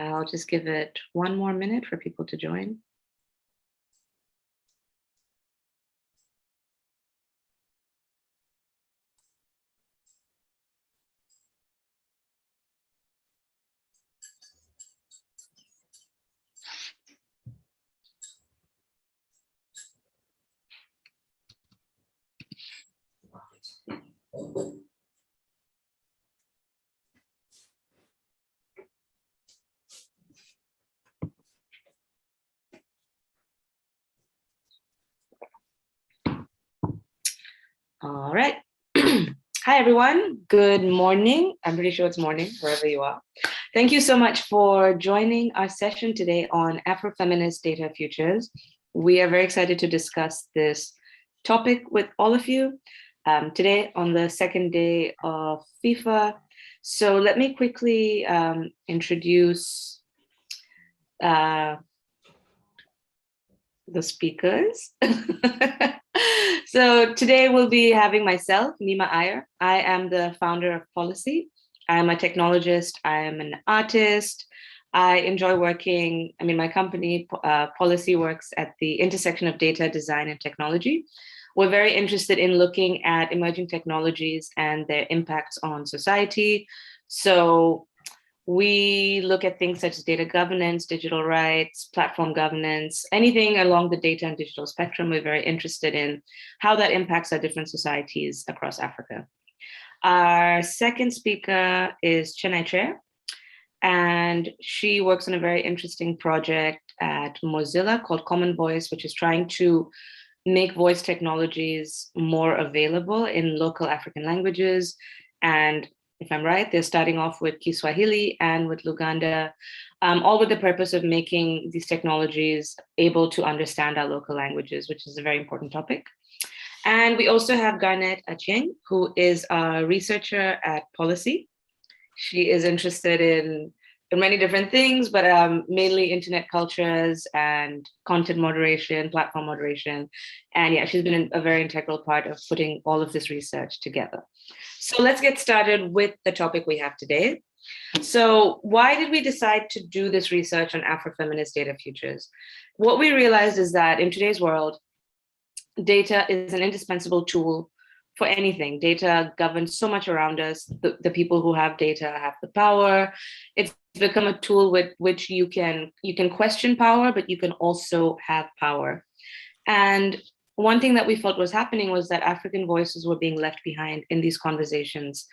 I'll just give it 1 more minute for people to join. All right. Hi, everyone. Good morning. I'm pretty sure it's morning, wherever you are. Thank you so much for joining our session today on Afrofeminist data futures. We are very excited to discuss this topic with all of you today on the second day of FIFA. So let me quickly introduce the speakers. So today we'll be having myself, Nima Iyer. I am the founder of Policy. I'm a technologist. I'm an artist. I enjoy working, my company, Policy, works at the intersection of data, design, and technology. We're very interested in looking at emerging technologies and their impacts on society. So we look at things such as data governance, digital rights, platform governance, anything along the data and digital spectrum. We're very interested in how that impacts our different societies across Africa. Our second speaker is Chenai Chair, and she works on a very interesting project at Mozilla called Common Voice, which is trying to make voice technologies more available in local African languages. And if I'm right, they're starting off with Kiswahili and with Luganda, all with the purpose of making these technologies able to understand our local languages, which is a very important topic. And we also have Garnet Achieng, who is a researcher at Policy. She is interested in many different things, but mainly internet cultures and content moderation, platform moderation. And yeah, she's been a very integral part of putting all of this research together. So let's get started with the topic we have today. So why did we decide to do this research on Afrofeminist data futures? What we realized is that in today's world, data is an indispensable tool for anything. Data governs so much around us. The people who have data have the power. It's become a tool with which you can question power, but you can also have power. And one thing that we felt was happening was that African voices were being left behind in these conversations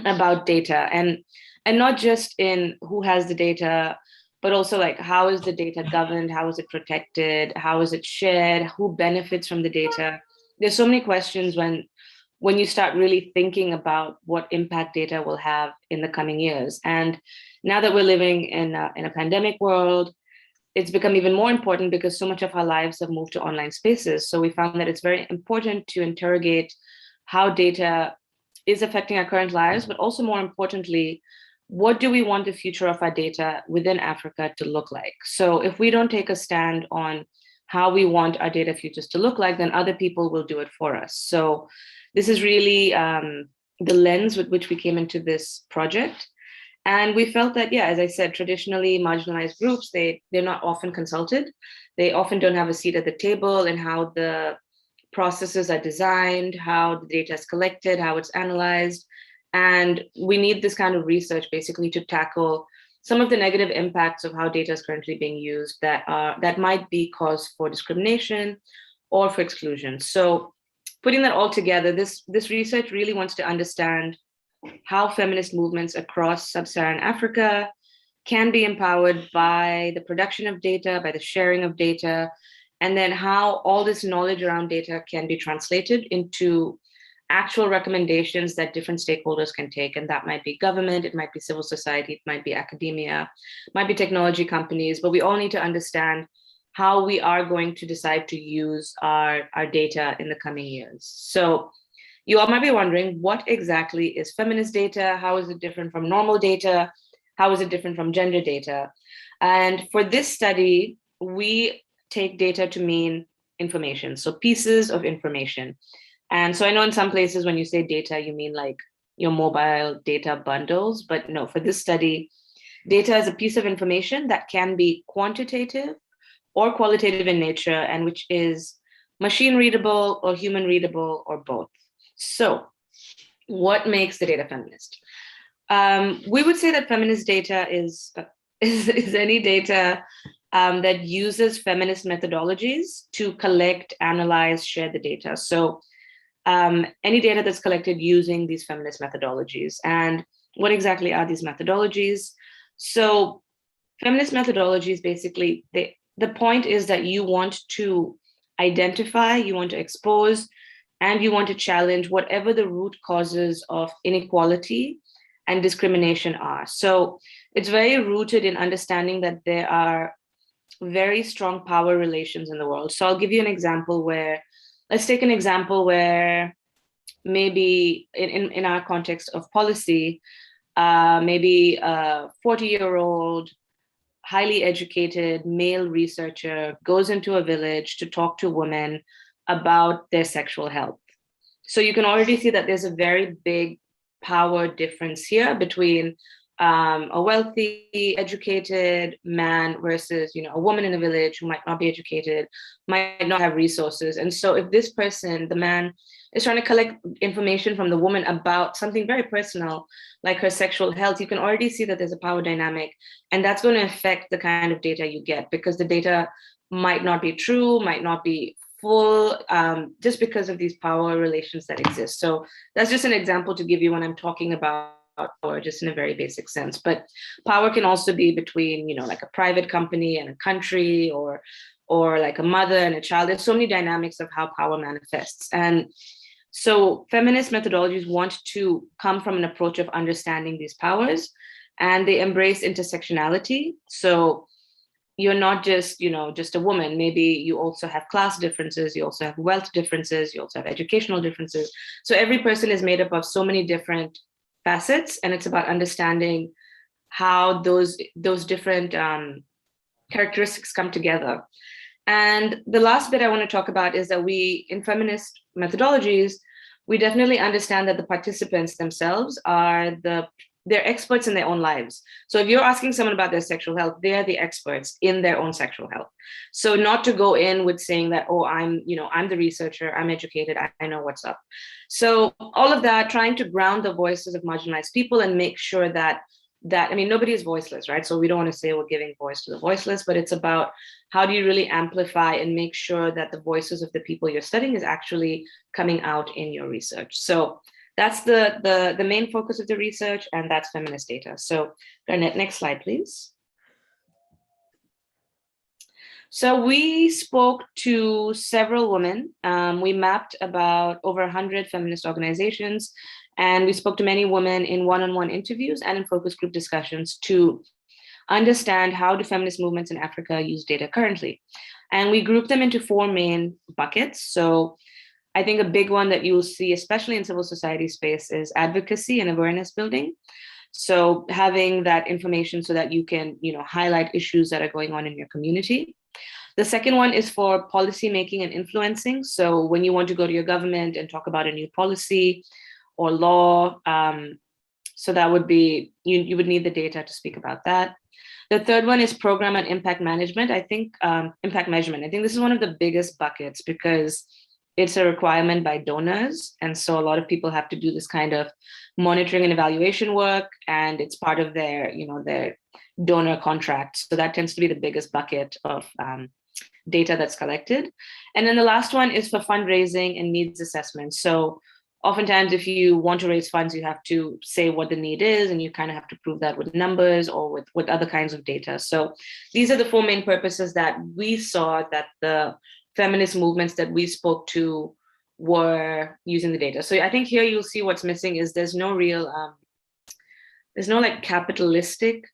about data, and not just in who has the data, but also like how is the data governed, how is it protected, how is it shared, who benefits from the data. There's so many questions when you start really thinking about what impact data will have in the coming years. And now that we're living in a pandemic world, it's become even more important because so much of our lives have moved to online spaces. So we found that it's very important to interrogate how data is affecting our current lives, but also more importantly, what do we want the future of our data within Africa to look like? So if we don't take a stand on how we want our data futures to look like, then other people will do it for us. So this is really the lens with which we came into this project. And we felt that, yeah, as I said, traditionally marginalized groups, they're not often consulted. They often don't have a seat at the table in how the processes are designed, how the data is collected, how it's analyzed. And we need this kind of research basically to tackle some of the negative impacts of how data is currently being used that might be cause for discrimination or for exclusion. So putting that all together, this research really wants to understand how feminist movements across sub-Saharan Africa can be empowered by the production of data, by the sharing of data, and then how all this knowledge around data can be translated into actual recommendations that different stakeholders can take. And that might be government, it might be civil society, it might be academia, it might be technology companies, but we all need to understand how we are going to decide to use our data in the coming years. So you all might be wondering, what exactly is feminist data? How is it different from normal data? How is it different from gender data? And for this study, we take data to mean information, so pieces of information. And so I know in some places when you say data, you mean like your mobile data bundles, but no, for this study, Data is a piece of information that can be quantitative or qualitative in nature, and which is machine readable or human readable or both. So, what makes the data feminist? We would say that feminist data is any data that uses feminist methodologies to collect, analyze, share the data. So any data that's collected using these feminist methodologies. And what exactly are these methodologies? So feminist methodologies, basically, the point is that you want to identify, you want to expose, and you want to challenge whatever the root causes of inequality and discrimination are. So it's very rooted in understanding that there are very strong power relations in the world. So I'll give you an example where, let's take an example where maybe in our context of policy, maybe a 40-year-old, highly educated male researcher goes into a village to talk to women about their sexual health. So you can already see that there's a very big power difference here between a wealthy, educated man versus, a woman in a village who might not be educated, might not have resources. And so if this person, the man, is trying to collect information from the woman about something very personal, like her sexual health, you can already see that there's a power dynamic. And that's going to affect the kind of data you get, because the data might not be true, might not be full, just because of these power relations that exist. So that's just an example to give you when I'm talking about power, just in a very basic sense. But power can also be between, like a private company and a country, or like a mother and a child. There's so many dynamics of how power manifests. And so feminist methodologies want to come from an approach of understanding these powers, and they embrace intersectionality. So you're not just, just a woman. Maybe you also have class differences, you also have wealth differences, you also have educational differences. So every person is made up of so many different facets, and it's about understanding how those different characteristics come together. And the last bit I want to talk about is that we, in feminist methodologies, we definitely understand that the participants themselves are they're experts in their own lives. So if you're asking someone about their sexual health, they're the experts in their own sexual health. So not to go in with saying that, oh, I'm the researcher, I'm educated, I know what's up. So all of that, trying to ground the voices of marginalized people and make sure that nobody is voiceless, right? So we don't want to say we're giving voice to the voiceless, but it's about how do you really amplify and make sure that the voices of the people you're studying is actually coming out in your research. So that's the main focus of the research, and that's feminist data. So Garnett, next slide, please. So we spoke to several women. We mapped about over 100 feminist organizations, and we spoke to many women in one-on-one interviews and in focus group discussions to understand how do feminist movements in Africa use data currently. And we grouped them into 4 main buckets. So I think a big one that you'll see, especially in civil society space, is advocacy and awareness building. So having that information so that you can, highlight issues that are going on in your community. The second one is for policy making and influencing. So when you want to go to your government and talk about a new policy or law, so that would be, you would need the data to speak about that. The third one is program and impact management. I think impact measurement. I think this is one of the biggest buckets because it's a requirement by donors. And so a lot of people have to do this kind of monitoring and evaluation work, and it's part of their, their donor contract. So that tends to be the biggest bucket of data that's collected. And then the last one is for fundraising and needs assessment. So oftentimes, if you want to raise funds, you have to say what the need is, and you kind of have to prove that with numbers or with other kinds of data. So these are the 4 main purposes that we saw that the feminist movements that we spoke to were using the data. So I think here you'll see what's missing is there's no real, there's no like capitalistic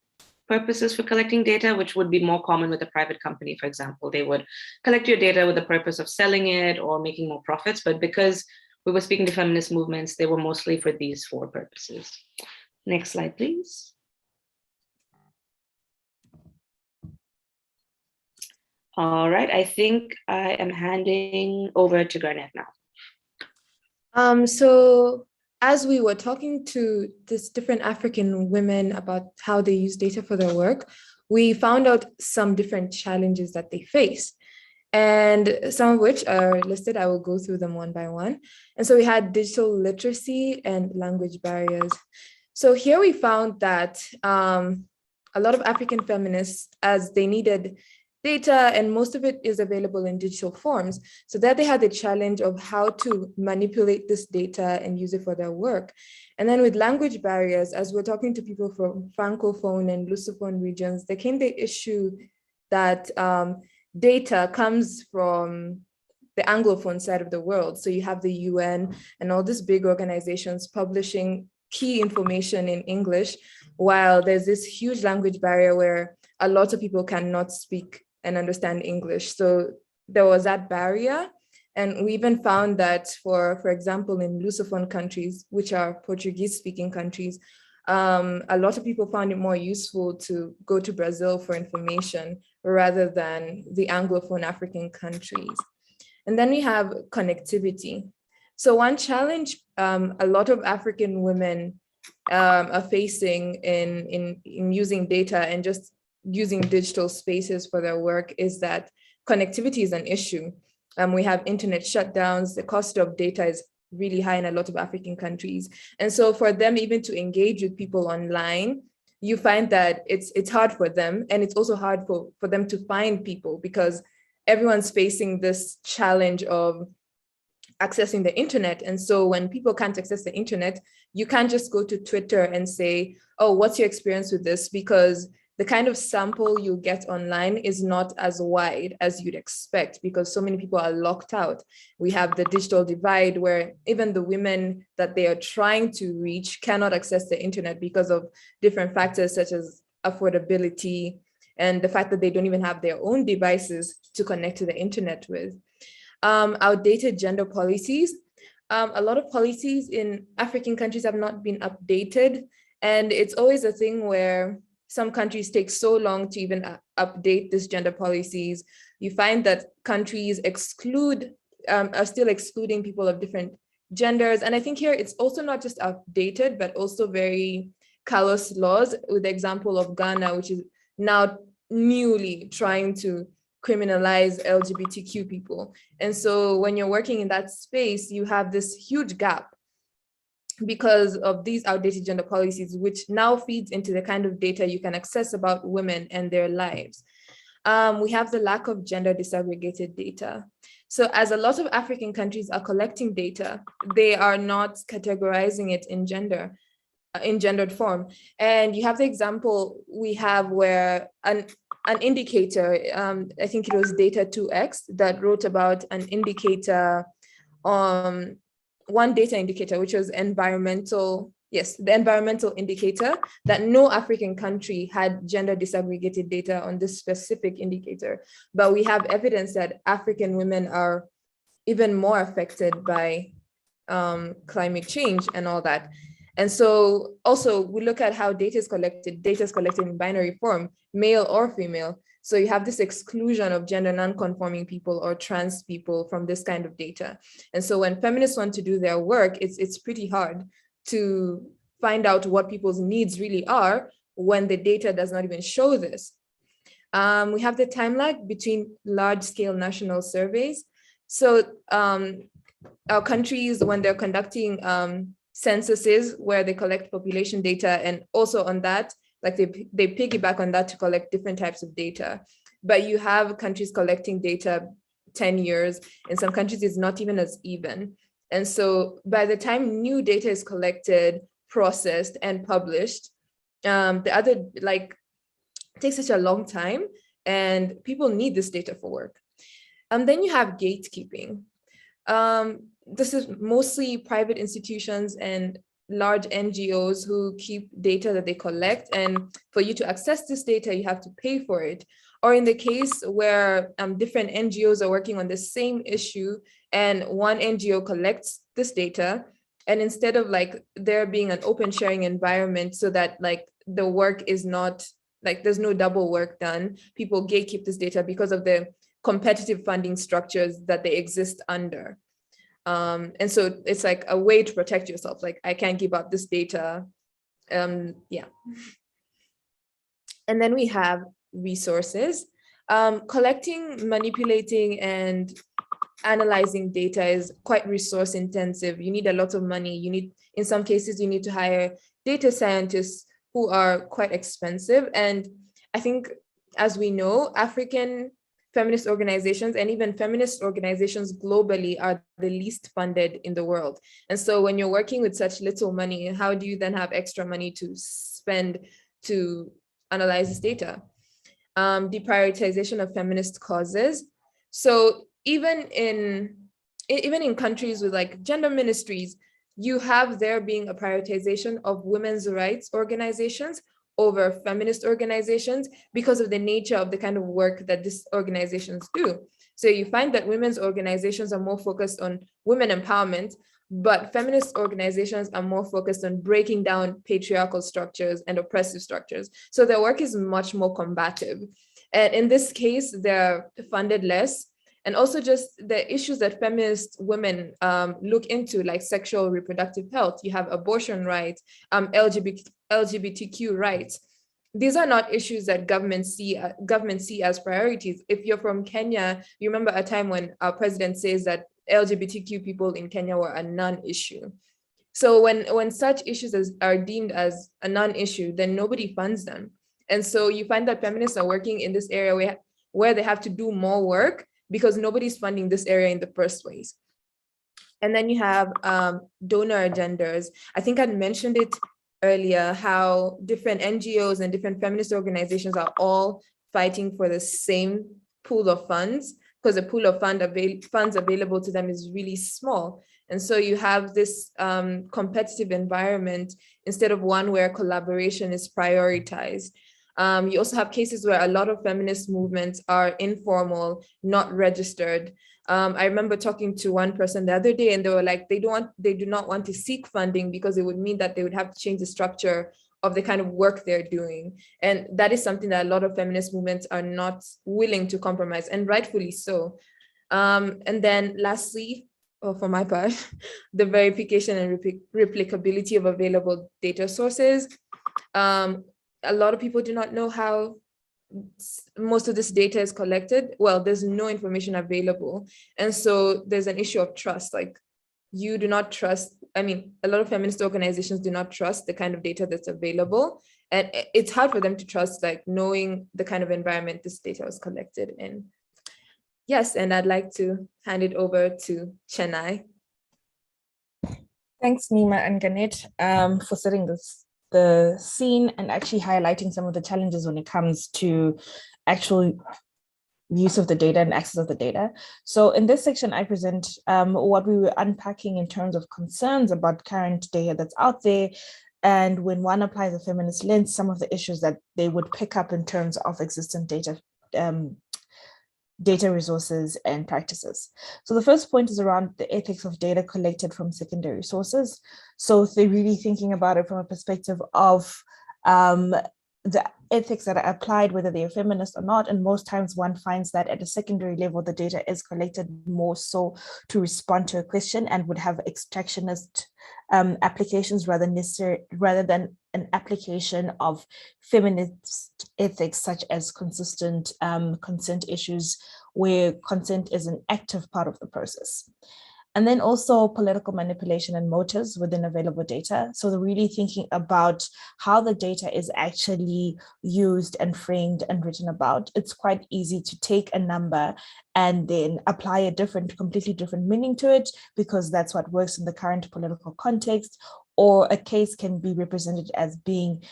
purposes for collecting data, which would be more common with a private company, for example. They would collect your data with the purpose of selling it or making more profits. But because we were speaking to feminist movements, they were mostly for these 4 purposes. Next slide, please. All right, I think I am handing over to Garnett now. So as we were talking to these different African women about how they use data for their work, we found out some different challenges that they face, and some of which are listed. I will go through them one by one. And so we had digital literacy and language barriers. So here we found that a lot of African feminists, as they needed data, and most of it is available in digital forms, so that they had the challenge of how to manipulate this data and use it for their work. And then with language barriers, as we're talking to people from Francophone and Lusophone regions, there came the issue that data comes from the Anglophone side of the world. So you have the UN and all these big organizations publishing key information in English, while there's this huge language barrier where a lot of people cannot speak and understand English. So there was that barrier. And we even found that for example, in Lusophone countries, which are Portuguese-speaking countries, a lot of people found it more useful to go to Brazil for information rather than the Anglophone African countries. And then we have connectivity. So one challenge a lot of African women are facing in using data and just using digital spaces for their work is that connectivity is an issue. We have internet shutdowns. The cost of data is really high in a lot of African countries. And so for them even to engage with people online, you find that it's hard for them. And it's also hard for them to find people, because everyone's facing this challenge of accessing the internet. And so when people can't access the internet, you can't just go to Twitter and say, oh, what's your experience with this? Because the kind of sample you get online is not as wide as you'd expect, because so many people are locked out. We have the digital divide where even the women that they are trying to reach cannot access the internet because of different factors such as affordability and the fact that they don't even have their own devices to connect to the internet with. Outdated gender policies. A lot of policies in African countries have not been updated. And it's always a thing where some countries take so long to even update these gender policies. You find that countries are still excluding people of different genders. And I think here it's also not just outdated, but also very callous laws, with the example of Ghana, which is now newly trying to criminalize LGBTQ people. And so when you're working in that space, you have this huge gap because of these outdated gender policies, which now feeds into the kind of data you can access about women and their lives. We have the lack of gender disaggregated data. So as a lot of African countries are collecting data, they are not categorizing it in gender, in gendered form. And you have the example we have where an indicator, I think it was Data 2X, that wrote about an indicator, one data indicator, which was the environmental indicator, that no African country had gender disaggregated data on this specific indicator. But we have evidence that African women are even more affected by climate change and all that. And so also we look at how data is collected in binary form, male or female. So you have this exclusion of gender non-conforming people or trans people from this kind of data. And so when feminists want to do their work, it's pretty hard to find out what people's needs really are when the data does not even show this. We have the time lag between large-scale national surveys. So our countries, when they're conducting censuses where they collect population data, and also on that, like they piggyback on that to collect different types of data. But you have countries collecting data 10 years. In some countries, it's not even as even. And so by the time new data is collected, processed, and published, it takes such a long time, and people need this data for work. And then you have gatekeeping. This is mostly private institutions and large NGOs who keep data that they collect. And for you to access this data, you have to pay for it. Or in the case where different NGOs are working on the same issue, and one NGO collects this data, and instead of there being an open sharing environment so that the work is not there's no double work done, people gatekeep this data because of the competitive funding structures that they exist under. And so it's like a way to protect yourself. Like, I can't give up this data. Yeah. And then we have resources. Collecting, manipulating, and analyzing data is quite resource intensive. You need a lot of money. In some cases, you need to hire data scientists who are quite expensive. And I think, as we know, African feminist organizations and even feminist organizations globally are the least funded in the world. And so when you're working with such little money, how do you then have extra money to spend to analyze this data? Deprioritization of feminist causes. So even in countries with like gender ministries, you have there being a prioritization of women's rights organizations over feminist organizations because of the nature of the kind of work that these organizations do. So you find that women's organizations are more focused on women empowerment, but feminist organizations are more focused on breaking down patriarchal structures and oppressive structures. So their work is much more combative. And in this case, they're funded less. And also just the issues that feminist women look into, like sexual reproductive health, you have abortion rights, LGBTQ rights. These are not issues that governments see as priorities. If you're from Kenya, you remember a time when our president says that LGBTQ people in Kenya were a non-issue. So when such issues are deemed as a non-issue, then nobody funds them. And so you find that feminists are working in this area where they have to do more work because nobody's funding this area in the first place. And then you have donor agendas. I think I mentioned it earlier, how different NGOs and different feminist organizations are all fighting for the same pool of funds, because the pool of funds available to them is really small. And so you have this competitive environment instead of one where collaboration is prioritized. You also have cases where a lot of feminist movements are informal, not registered. I remember talking to one person the other day, and they were like, they do not want to seek funding because it would mean that they would have to change the structure of the kind of work they're doing. And that is something that a lot of feminist movements are not willing to compromise, and rightfully so. And then lastly, for my part, the verification and replicability of available data sources. A lot of people do not know how most of this data is collected. Well, there's no information available. And so there's an issue of trust. Like, you do not trust, I mean, a lot of feminist organizations do not trust the kind of data that's available. And it's hard for them to trust, like, knowing the kind of environment this data was collected in. Yes, and I'd like to hand it over to Chennai. Thanks, Nima and Ganet, for setting the scene and actually highlighting some of the challenges when it comes to actual use of the data and access of the data. So in this section, I present what we were unpacking in terms of concerns about current data that's out there. And when one applies a feminist lens, some of the issues that they would pick up in terms of existing data resources and practices. So the first point is around the ethics of data collected from secondary sources. So they're really thinking about it from a perspective of the ethics that are applied, whether they're feminist or not. And most times one finds that at a secondary level, the data is collected more so to respond to a question and would have extractionist applications rather than an application of feminist ethics, such as consistent consent issues, where consent is an active part of the process. And then also political manipulation and motives within available data. So they're really thinking about how the data is actually used and framed and written about. It's quite easy to take a number and then apply a completely different meaning to it, because that's what works in the current political context, or a case can be represented as being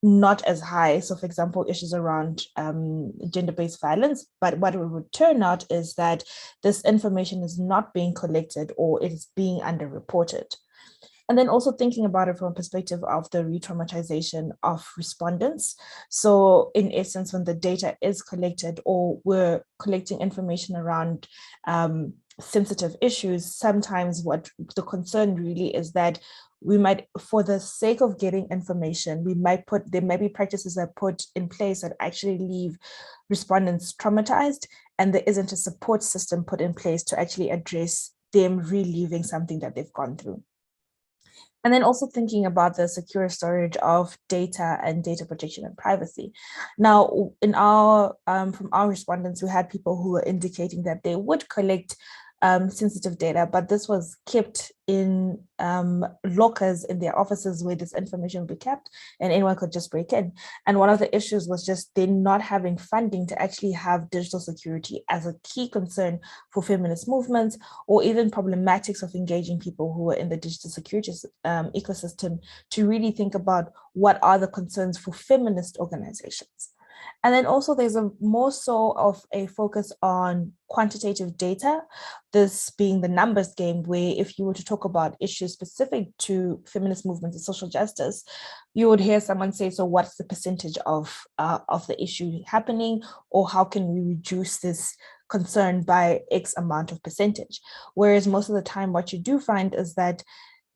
not as high. So for example, issues around gender-based violence, but what it would turn out is that this information is not being collected or it is being underreported. And then also thinking about it from a perspective of the re-traumatization of respondents. So in essence, when the data is collected or we're collecting information around sensitive issues, sometimes what the concern really is that we might, for the sake of getting information, there might be practices that are put in place that actually leave respondents traumatized. and there isn't a support system put in place to actually address them reliving something that they've gone through. And then also thinking about the secure storage of data and data protection and privacy. Now, in our from our respondents, we had people who were indicating that they would collect sensitive data, but this was kept in lockers in their offices where this information would be kept and anyone could just break in. And one of the issues was just they not having funding to actually have digital security as a key concern for feminist movements, or even problematics of engaging people who are in the digital security ecosystem to really think about what are the concerns for feminist organizations. And then also there's a more so of a focus on quantitative data, this being the numbers game, where if you were to talk about issues specific to feminist movements and social justice, you would hear someone say, so what's the percentage of the issue happening, or how can we reduce this concern by X amount of percentage? Whereas most of the time what you do find is that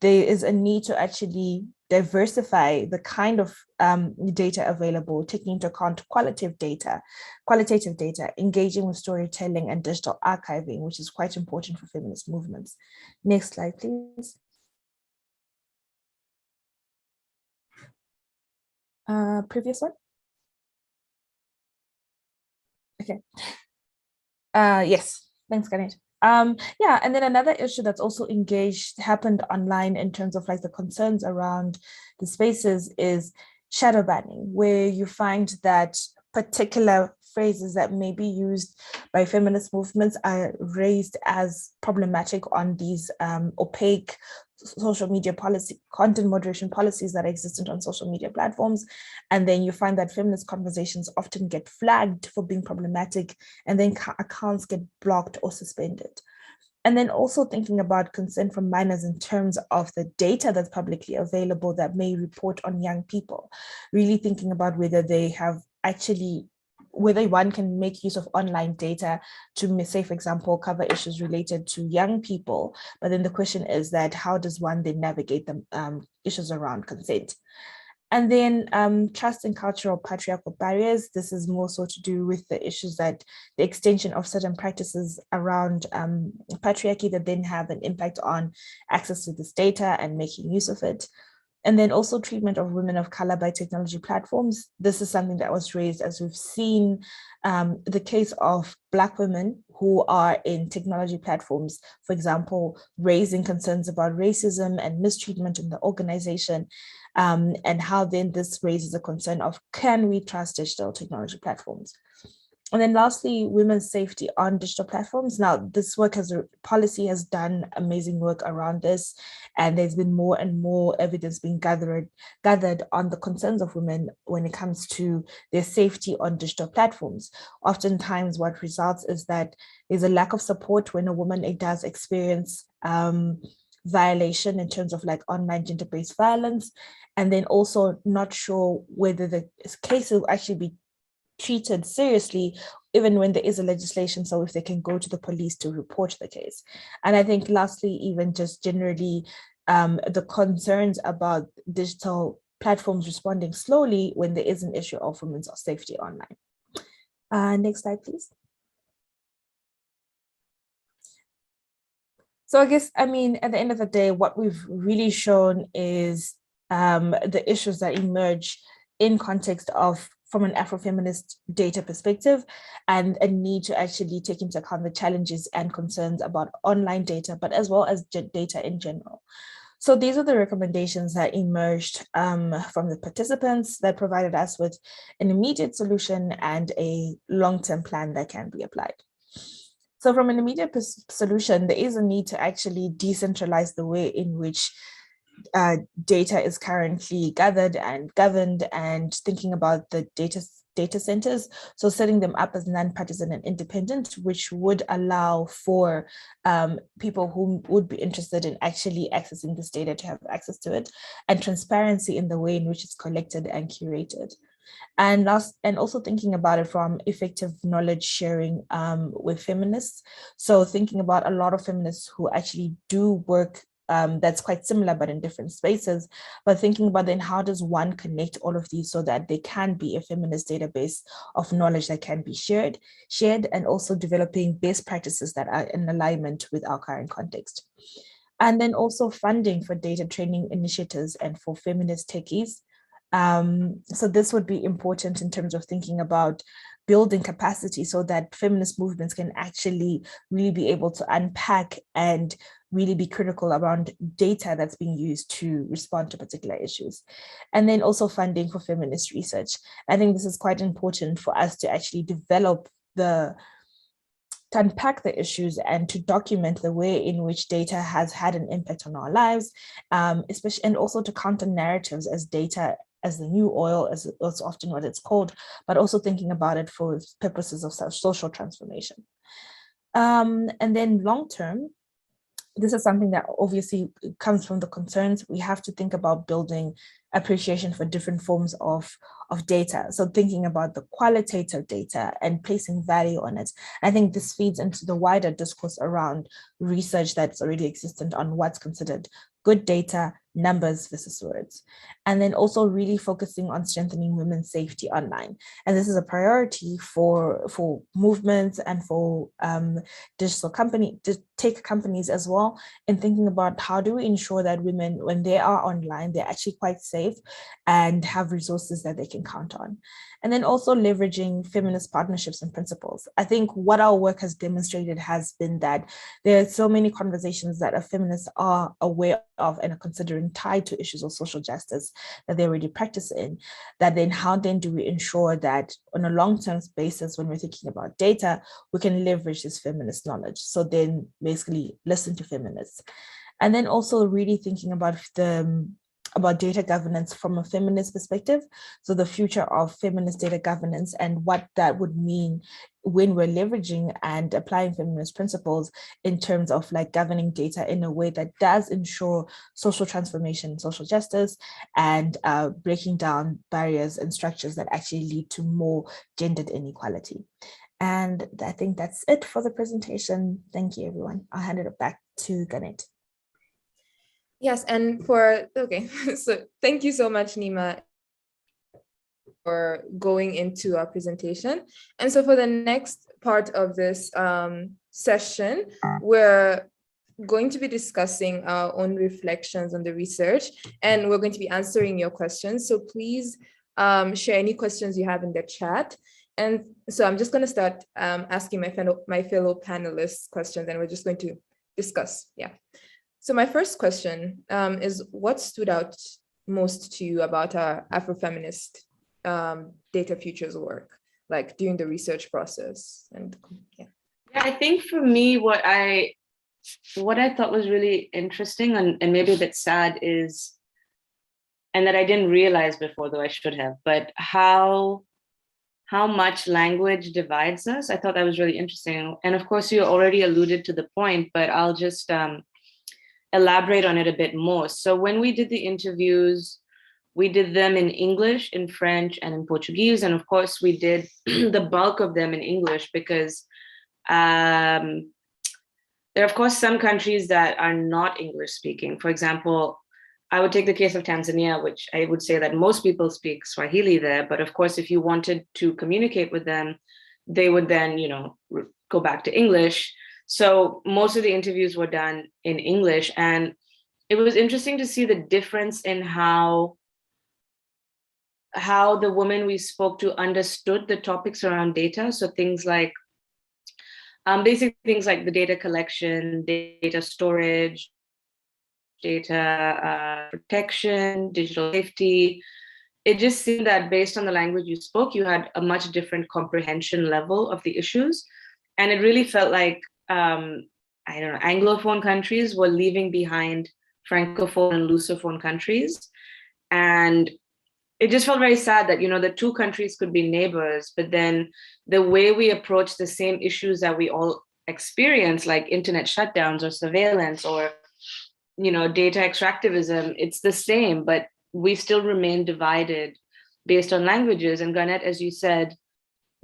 there is a need to actually diversify the kind of data available, taking into account qualitative data, engaging with storytelling and digital archiving, which is quite important for feminist movements. Next slide, please. Previous one. Okay. Yes, thanks, Ganesh. Yeah, and then another issue that's also happened online in terms of like the concerns around the spaces is shadow banning, where you find that particular phrases that may be used by feminist movements are raised as problematic on these opaque social media policy, content moderation policies that are existent on social media platforms. And then you find that feminist conversations often get flagged for being problematic, and then accounts get blocked or suspended. And then also thinking about consent from minors in terms of the data that's publicly available that may report on young people, really thinking about whether they have actually, whether one can make use of online data to, say, for example, cover issues related to young people. But then the question is that how does one then navigate the issues around consent? And then trust and cultural patriarchal barriers. This is more so to do with the issues that the extension of certain practices around patriarchy that then have an impact on access to this data and making use of it. And then also treatment of women of color by technology platforms. This is something that was raised as we've seen the case of Black women who are in technology platforms, for example, raising concerns about racism and mistreatment in the organization, and how then this raises a concern of, can we trust digital technology platforms? And then lastly, women's safety on digital platforms. Now, this work policy has done amazing work around this, and there's been more and more evidence being gathered on the concerns of women when it comes to their safety on digital platforms. Oftentimes, what results is that there's a lack of support when a woman does experience violation in terms of like online gender-based violence, and then also not sure whether the case will actually be treated seriously, even when there is a legislation, so if they can go to the police to report the case. And I think lastly, even just generally, the concerns about digital platforms responding slowly when there is an issue of women's safety online. Next slide, please. So I guess, I mean, at the end of the day, what we've really shown is the issues that emerge in context of, from an Afrofeminist data perspective, and a need to actually take into account the challenges and concerns about online data, but as well as data in general. So these are the recommendations that emerged from the participants that provided us with an immediate solution and a long-term plan that can be applied. So from an immediate solution, there is a need to actually decentralize the way in which data is currently gathered and governed, and thinking about the data centers, so setting them up as non-partisan and independent, which would allow for people who would be interested in actually accessing this data to have access to it, and transparency in the way in which it's collected and curated. And also thinking about it from effective knowledge sharing with feminists. So thinking about a lot of feminists who actually do work that's quite similar but in different spaces, but thinking about then how does one connect all of these so that they can be a feminist database of knowledge that can be shared, and also developing best practices that are in alignment with our current context. And then also funding for data training initiatives and for feminist techies. So this would be important in terms of thinking about building capacity so that feminist movements can actually really be able to unpack and really be critical around data that's being used to respond to particular issues. And then also funding for feminist research. I think this is quite important for us to actually develop to unpack the issues and to document the way in which data has had an impact on our lives, especially, and also to counter narratives as data as the new oil, as it's often what it's called, but also thinking about it for purposes of social transformation. And then long term, this is something that obviously comes from the concerns. We have to think about building appreciation for different forms of data. So thinking about the qualitative data and placing value on it. I think this feeds into the wider discourse around research that's already existent on what's considered good data, numbers versus words. And then also really focusing on strengthening women's safety online. And this is a priority for movements and for tech companies as well, in thinking about how do we ensure that women, when they are online, they're actually quite safe and have resources that they can count on. And then also leveraging feminist partnerships and principles. I think what our work has demonstrated has been that there are so many conversations that feminists are aware of and are considering tied to issues of social justice that they already practice in, that then how then do we ensure that on a long-term basis, when we're thinking about data, we can leverage this feminist knowledge. So then basically listen to feminists. And then also really thinking about data governance from a feminist perspective. So the future of feminist data governance and what that would mean when we're leveraging and applying feminist principles in terms of like governing data in a way that does ensure social transformation, social justice, and breaking down barriers and structures that actually lead to more gendered inequality. And I think that's it for the presentation. Thank you, everyone. I'll hand it back to Ganet. Yes, and so thank you so much, Nima, for going into our presentation. And so for the next part of this session, we're going to be discussing our own reflections on the research, and we're going to be answering your questions. So please share any questions you have in the chat. And so I'm just going to start asking my fellow panelists questions, and we're just going to discuss. Yeah. So my first question is, what stood out most to you about our Afrofeminist data futures work, like during the research process? And yeah, I think for me, what I thought was really interesting and maybe a bit sad is, and that I didn't realize before, though I should have, but how much language divides us. I thought that was really interesting. And of course, you already alluded to the point, but I'll just elaborate on it a bit more. So when we did the interviews, we did them in English, in French, and in Portuguese. And of course, we did the bulk of them in English because there are, of course, some countries that are not English speaking. For example, I would take the case of Tanzania, which I would say that most people speak Swahili there. But of course, if you wanted to communicate with them, they would then, go back to English. So most of the interviews were done in English. And it was interesting to see the difference in how the women we spoke to understood the topics around data. So things like, basic things like the data collection, data storage, data protection, digital safety. It just seemed that based on the language you spoke, you had a much different comprehension level of the issues. And it really felt like, Anglophone countries were leaving behind Francophone and Lusophone countries. And it just felt very sad that, the two countries could be neighbors, but then the way we approach the same issues that we all experience, like internet shutdowns or surveillance or, data extractivism, it's the same, but we still remain divided based on languages. And Garnet, as you said,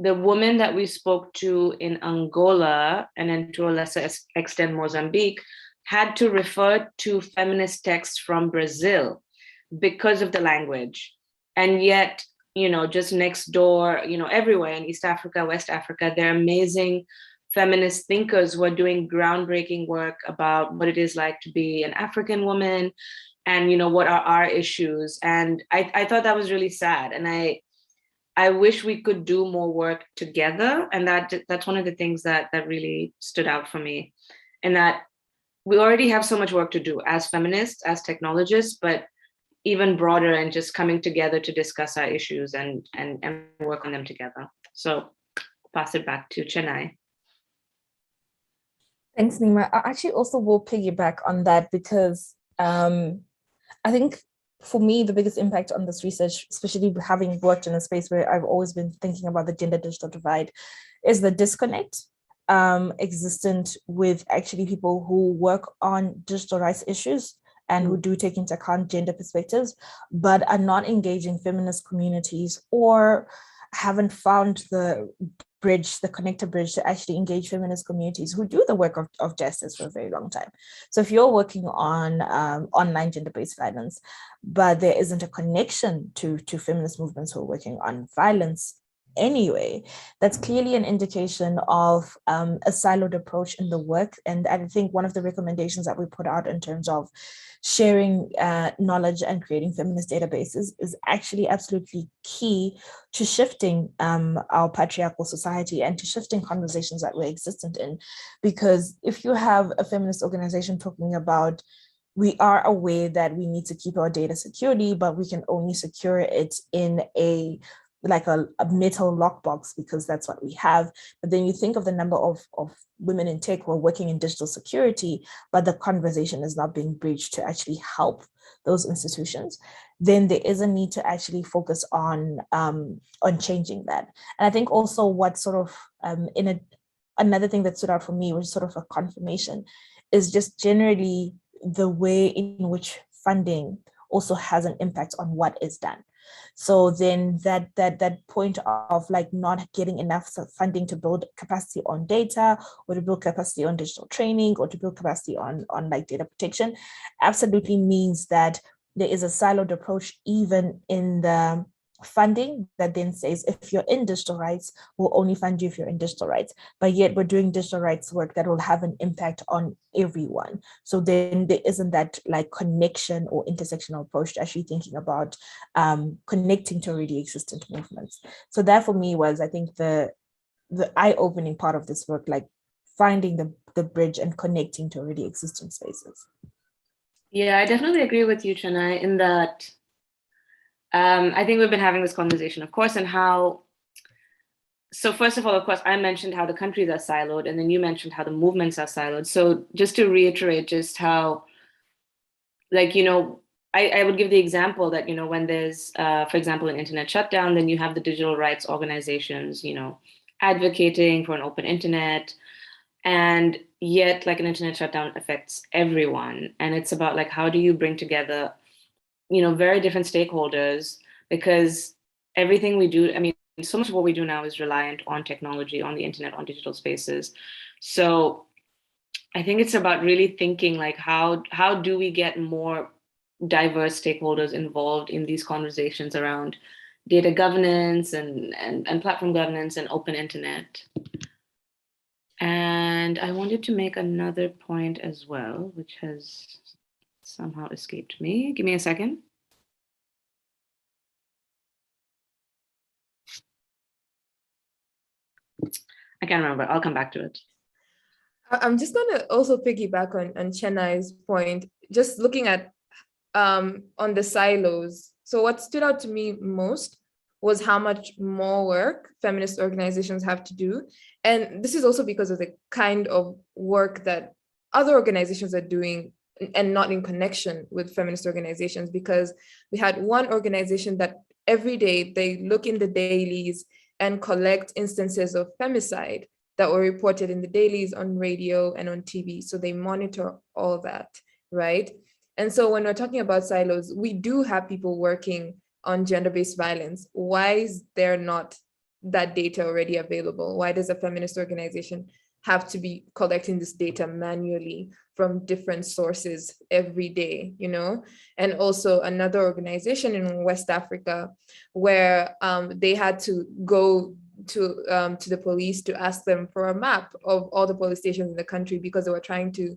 the women that we spoke to in Angola and then to a lesser extent Mozambique had to refer to feminist texts from Brazil because of the language. And yet, just next door, everywhere in East Africa, West Africa, there are amazing feminist thinkers who are doing groundbreaking work about what it is like to be an African woman and, what are our issues. And I thought that was really sad. And I wish we could do more work together. And that's one of the things that really stood out for me. And that we already have so much work to do as feminists, as technologists, but even broader, and just coming together to discuss our issues and work on them together. So pass it back to Chennai. Thanks, Nima. I actually also will piggyback on that because I think for me, the biggest impact on this research, especially having worked in a space where I've always been thinking about the gender digital divide, is the disconnect existent with actually people who work on digital rights issues and who do take into account gender perspectives, but are not engaging feminist communities or haven't found the bridge, the connector bridge to actually engage feminist communities who do the work of justice for a very long time. So if you're working on online gender-based violence, but there isn't a connection to feminist movements who are working on violence anyway, that's clearly an indication of a siloed approach in the work. And I think one of the recommendations that we put out in terms of sharing knowledge and creating feminist databases is actually absolutely key to shifting our patriarchal society and to shifting conversations that we're existent in. Because if you have a feminist organization talking about, we are aware that we need to keep our data securely, but we can only secure it in a metal lockbox because that's what we have. But then you think of the number of women in tech who are working in digital security, but the conversation is not being bridged to actually help those institutions, then there is a need to actually focus on changing that. And I think also what sort of another thing that stood out for me was sort of a confirmation is just generally the way in which funding also has an impact on what is done. So then that point of like not getting enough funding to build capacity on data or to build capacity on digital training or to build capacity on like data protection absolutely means that there is a siloed approach even in the funding that then says if you're in digital rights, we'll only fund you if you're in digital rights, but yet we're doing digital rights work that will have an impact on everyone. So then there isn't that like connection or intersectional approach to actually thinking about connecting to already existent movements. So that for me was, I think, the eye-opening part of this work, like finding the bridge and connecting to already existing spaces. Yeah, I definitely agree with you, Chennai, in that I think we've been having this conversation, of course, and how, so first of all, of course, I mentioned how the countries are siloed, and then you mentioned how the movements are siloed. So just to reiterate just how, like, I would give the example that, when there's, for example, an internet shutdown, then you have the digital rights organizations, advocating for an open internet. And yet, like, an internet shutdown affects everyone. And it's about, like, how do you bring together very different stakeholders, because everything we do, I mean, so much of what we do now is reliant on technology, on the internet, on digital spaces. So I think it's about really thinking like, how do we get more diverse stakeholders involved in these conversations around data governance and platform governance and open internet. And I wanted to make another point as well, which has somehow escaped me. Give me a second. I can't remember. I'll come back to it. I'm just going to also piggyback on Chennai's point, just looking at on the silos. So what stood out to me most was how much more work feminist organizations have to do. And this is also because of the kind of work that other organizations are doing and not in connection with feminist organizations, because we had one organization that every day they look in the dailies and collect instances of femicide that were reported in the dailies, on radio and on TV. So they monitor all that, right? And so when we're talking about silos, we do have people working on gender-based violence. Why is there not that data already available? Why does a feminist organization have to be collecting this data manually from different sources every day, you know? And also another organization in West Africa where they had to go to the police to ask them for a map of all the police stations in the country because they were trying to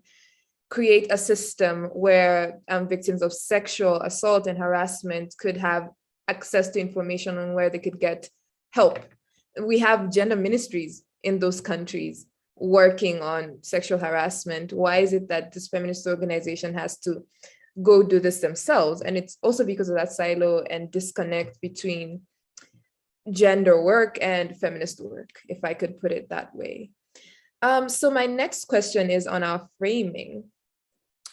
create a system where victims of sexual assault and harassment could have access to information on where they could get help. We have gender ministries in those countries working on sexual harassment. Why is it that this feminist organization has to go do this themselves? And it's also because of that silo and disconnect between gender work and feminist work, if I could put it that way. So my next question is on our framing.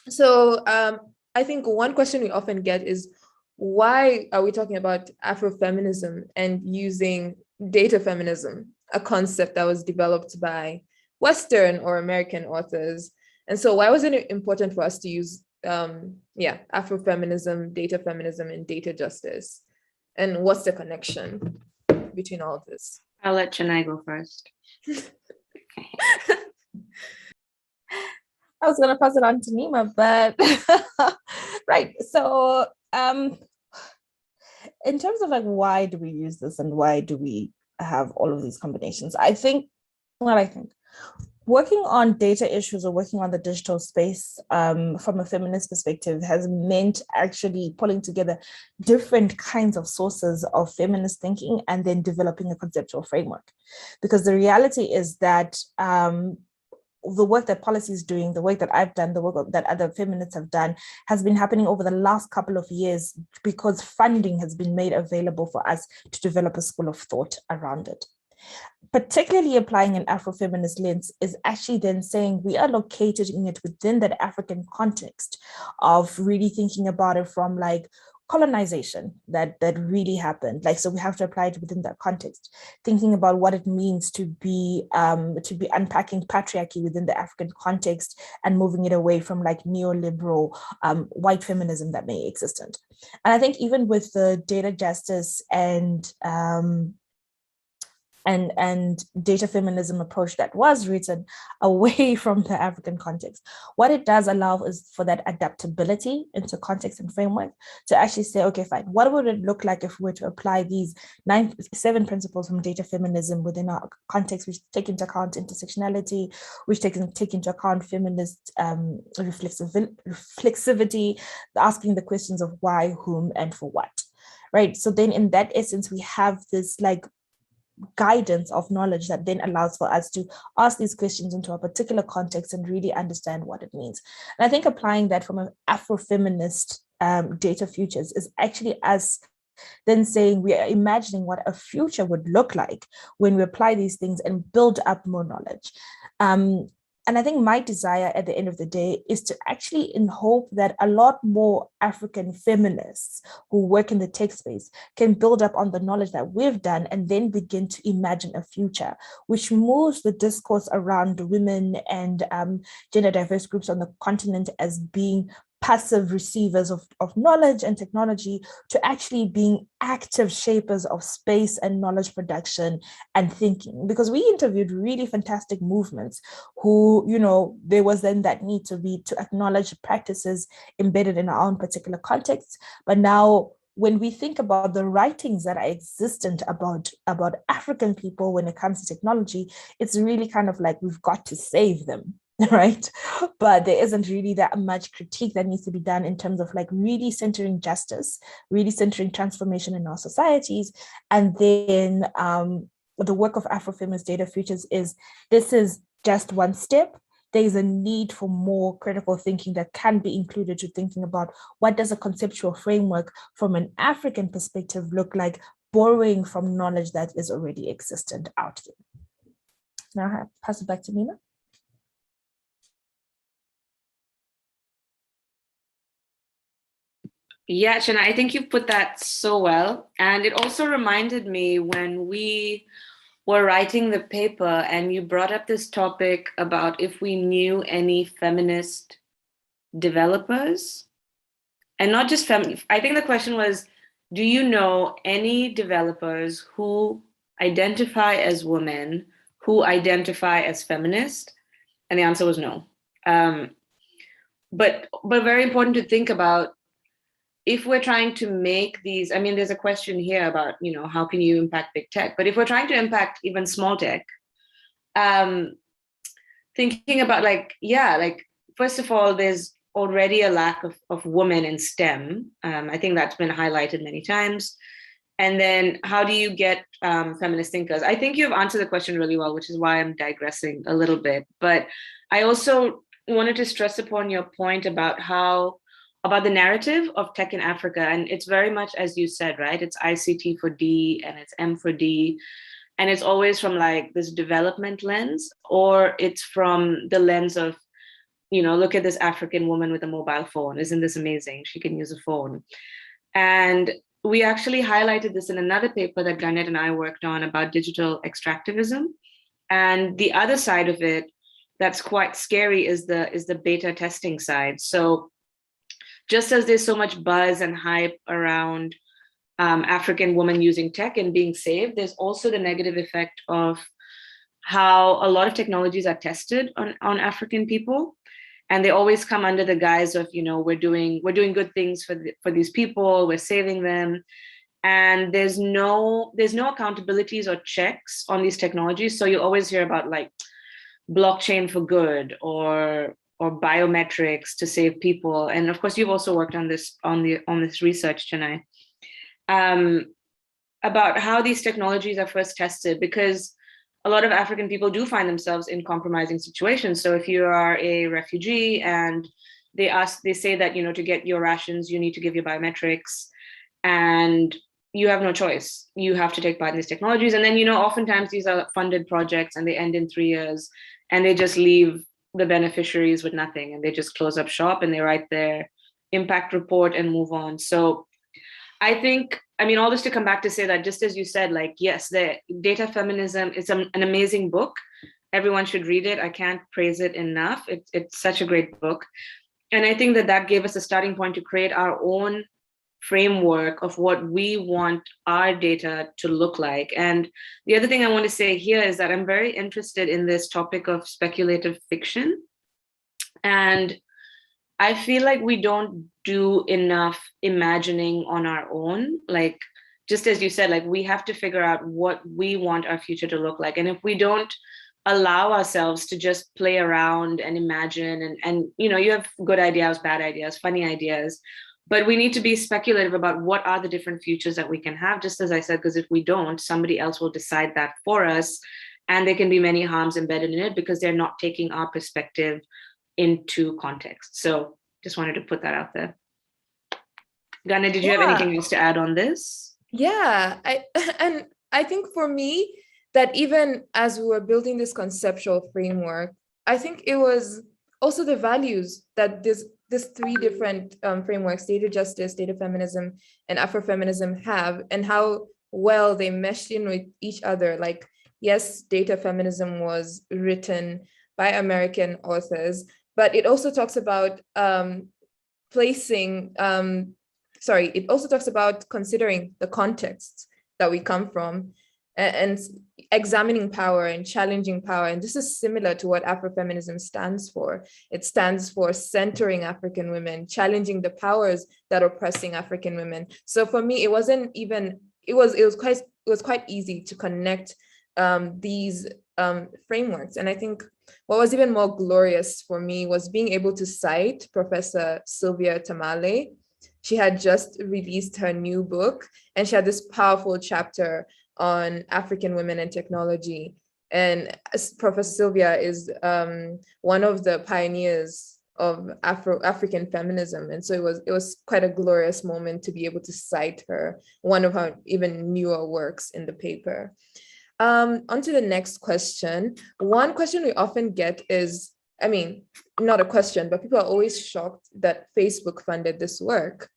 So I think one question we often get is, why are we talking about Afrofeminism and using data feminism, a concept that was developed by Western or American authors? And so why was it important for us to use Afrofeminism, data feminism, and data justice? And what's the connection between all of this? I'll let Chennai go first. I was going to pass it on to Nima, but right. So in terms of like, why do we use this and why do we have all of these combinations? I think working on data issues or working on the digital space from a feminist perspective has meant actually pulling together different kinds of sources of feminist thinking and then developing a conceptual framework. Because the reality is that the work that policy is doing, the work that I've done, the work that other feminists have done has been happening over the last couple of years because funding has been made available for us to develop a school of thought around it. Particularly applying an Afrofeminist lens is actually then saying we are located in it within that African context of really thinking about it from like colonization that really happened. Like, so we have to apply it within that context, thinking about what it means to be unpacking patriarchy within the African context and moving it away from like neoliberal white feminism that may exist. And I think even with the data justice and data feminism approach that was written away from the African context, what it does allow is for that adaptability into context and framework to actually say, okay, fine, what would it look like if we were to apply these 7 principles from data feminism within our context, which take into account intersectionality, which take into account feminist reflexivity, asking the questions of why, whom, and for what, right? So then in that essence, we have this like guidance of knowledge that then allows for us to ask these questions into a particular context and really understand what it means. And I think applying that from an Afrofeminist data futures is actually us then saying we are imagining what a future would look like when we apply these things and build up more knowledge. And I think my desire at the end of the day is to actually in hope that a lot more African feminists who work in the tech space can build up on the knowledge that we've done and then begin to imagine a future which moves the discourse around women and gender diverse groups on the continent as being passive receivers of knowledge and technology to actually being active shapers of space and knowledge production and thinking. Because we interviewed really fantastic movements who, you know, there was then that need to acknowledge practices embedded in our own particular context. But now when we think about the writings that are existent about African people when it comes to technology, it's really kind of like we've got to save them. Right, but there isn't really that much critique that needs to be done in terms of like really centering justice, really centering transformation in our societies. And then the work of Afrofeminist Data Futures is just one step. There's a need for more critical thinking that can be included to thinking about what does a conceptual framework from an African perspective look like, borrowing from knowledge that is already existent out there. Now I'll pass it back to Nina. Yeah, Shana, I think you put that so well. And it also reminded me when we were writing the paper and you brought up this topic about if we knew any feminist developers, and not just feminist. I think the question was, do you know any developers who identify as women, who identify as feminist? And the answer was no. but very important to think about if we're trying to make these, I mean, there's a question here about, you know, how can you impact big tech? But if we're trying to impact even small tech, thinking about like, yeah, like, first of all, there's already a lack of women in STEM. I think that's been highlighted many times. And then how do you get feminist thinkers? I think you've answered the question really well, which is why I'm digressing a little bit. But I also wanted to stress upon your point about about the narrative of tech in Africa. And it's very much, as you said, right? It's ICT for D and it's M for D. And it's always from like this development lens, or it's from the lens of, you know, look at this African woman with a mobile phone. Isn't this amazing? She can use a phone. And we actually highlighted this in another paper that Garnet and I worked on about digital extractivism. And the other side of it that's quite scary is the beta testing side. So just as there's so much buzz and hype around African women using tech and being saved, there's also the negative effect of how a lot of technologies are tested on African people. And they always come under the guise of, you know, we're doing good things for these people, we're saving them. And there's no accountabilities or checks on these technologies. So you always hear about like blockchain for good or biometrics to save people. And of course, you've also worked on this research, Chennai, about how these technologies are first tested, because a lot of African people do find themselves in compromising situations. So if you are a refugee and they say that, you know, to get your rations, you need to give your biometrics, and you have no choice. You have to take part in these technologies. And then, you know, oftentimes these are funded projects and they end in 3 years and they just leave the beneficiaries with nothing, and they just close up shop and they write their impact report and move on. So I think, I mean, all this to come back to say that, just as you said, like, yes, the Data Feminism is an amazing book. Everyone should read it. I can't praise it enough. It's such a great book. And I think that gave us a starting point to create our own framework of what we want our data to look like. And the other thing I want to say here is that I'm very interested in this topic of speculative fiction. And I feel like we don't do enough imagining on our own. Like, just as you said, like, we have to figure out what we want our future to look like. And if we don't allow ourselves to just play around and imagine, and you know, you have good ideas, bad ideas, funny ideas, but we need to be speculative about what are the different futures that we can have, just as I said, because if we don't, somebody else will decide that for us. And there can be many harms embedded in it because they're not taking our perspective into context. So just wanted to put that out there. Ghana, did you have anything else to add on this? Yeah, I think for me, that even as we were building this conceptual framework, I think it was also the values that this three different frameworks, data justice, data feminism, and Afrofeminism have, and how well they meshed in with each other. Like, yes, data feminism was written by American authors, but it also talks about it also talks about considering the contexts that we come from and examining power and challenging power. And this is similar to what Afrofeminism stands for. It stands for centering African women, challenging the powers that are oppressing African women. So for me, it was quite easy to connect these frameworks. And I think what was even more glorious for me was being able to cite Professor Sylvia Tamale. She had just released her new book, and she had this powerful chapter on African women and technology. And Professor Sylvia is one of the pioneers of African feminism. And so it was quite a glorious moment to be able to cite her, one of her even newer works in the paper. On to the next question. One question we often get is, I mean, not a question, but people are always shocked that Facebook funded this work.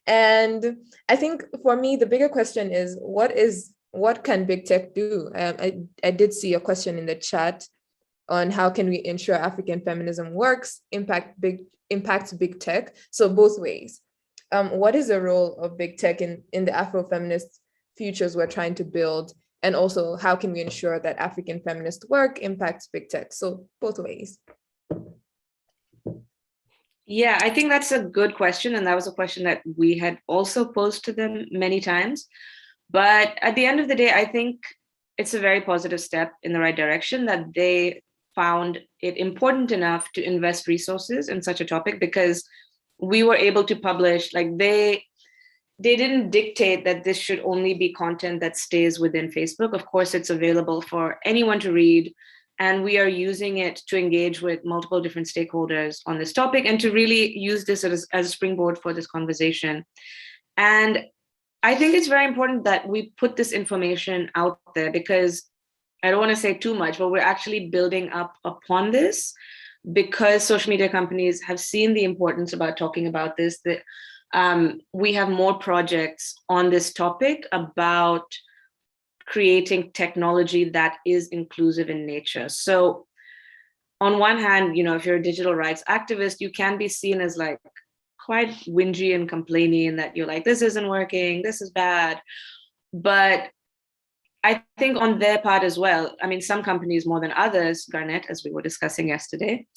And I think for me, the bigger question is, what can big tech do? I did see a question in the chat on how can we ensure African feminism works, impacts big tech. So both ways. What is the role of big tech in the Afrofeminist futures we're trying to build? And also, how can we ensure that African feminist work impacts big tech? So both ways. Yeah, I think that's a good question. And that was a question that we had also posed to them many times. But at the end of the day, I think it's a very positive step in the right direction that they found it important enough to invest resources in such a topic, because we were able to publish, like they didn't dictate that this should only be content that stays within Facebook. Of course, it's available for anyone to read. And we are using it to engage with multiple different stakeholders on this topic and to really use this as a springboard for this conversation. And I think it's very important that we put this information out there, because I don't want to say too much, but we're actually building up upon this, because social media companies have seen the importance about talking about this. That we have more projects on this topic about creating technology that is inclusive in nature. So on one hand, if you're a digital rights activist, you can be seen as like quite whingy and complaining, that you're like, this isn't working, this is bad. But I think on their part as well, I mean, some companies more than others, Garnet, as we were discussing yesterday,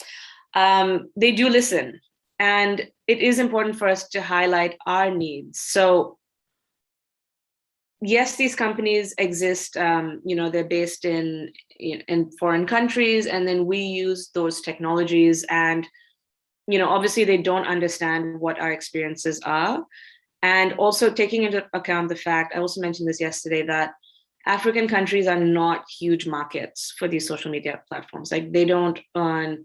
they do listen. And it is important for us to highlight our needs. So yes, these companies exist, they're based in foreign countries, and then we use those technologies, and obviously they don't understand what our experiences are. And also taking into account the fact, I also mentioned this yesterday, that African countries are not huge markets for these social media platforms. Like they don't earn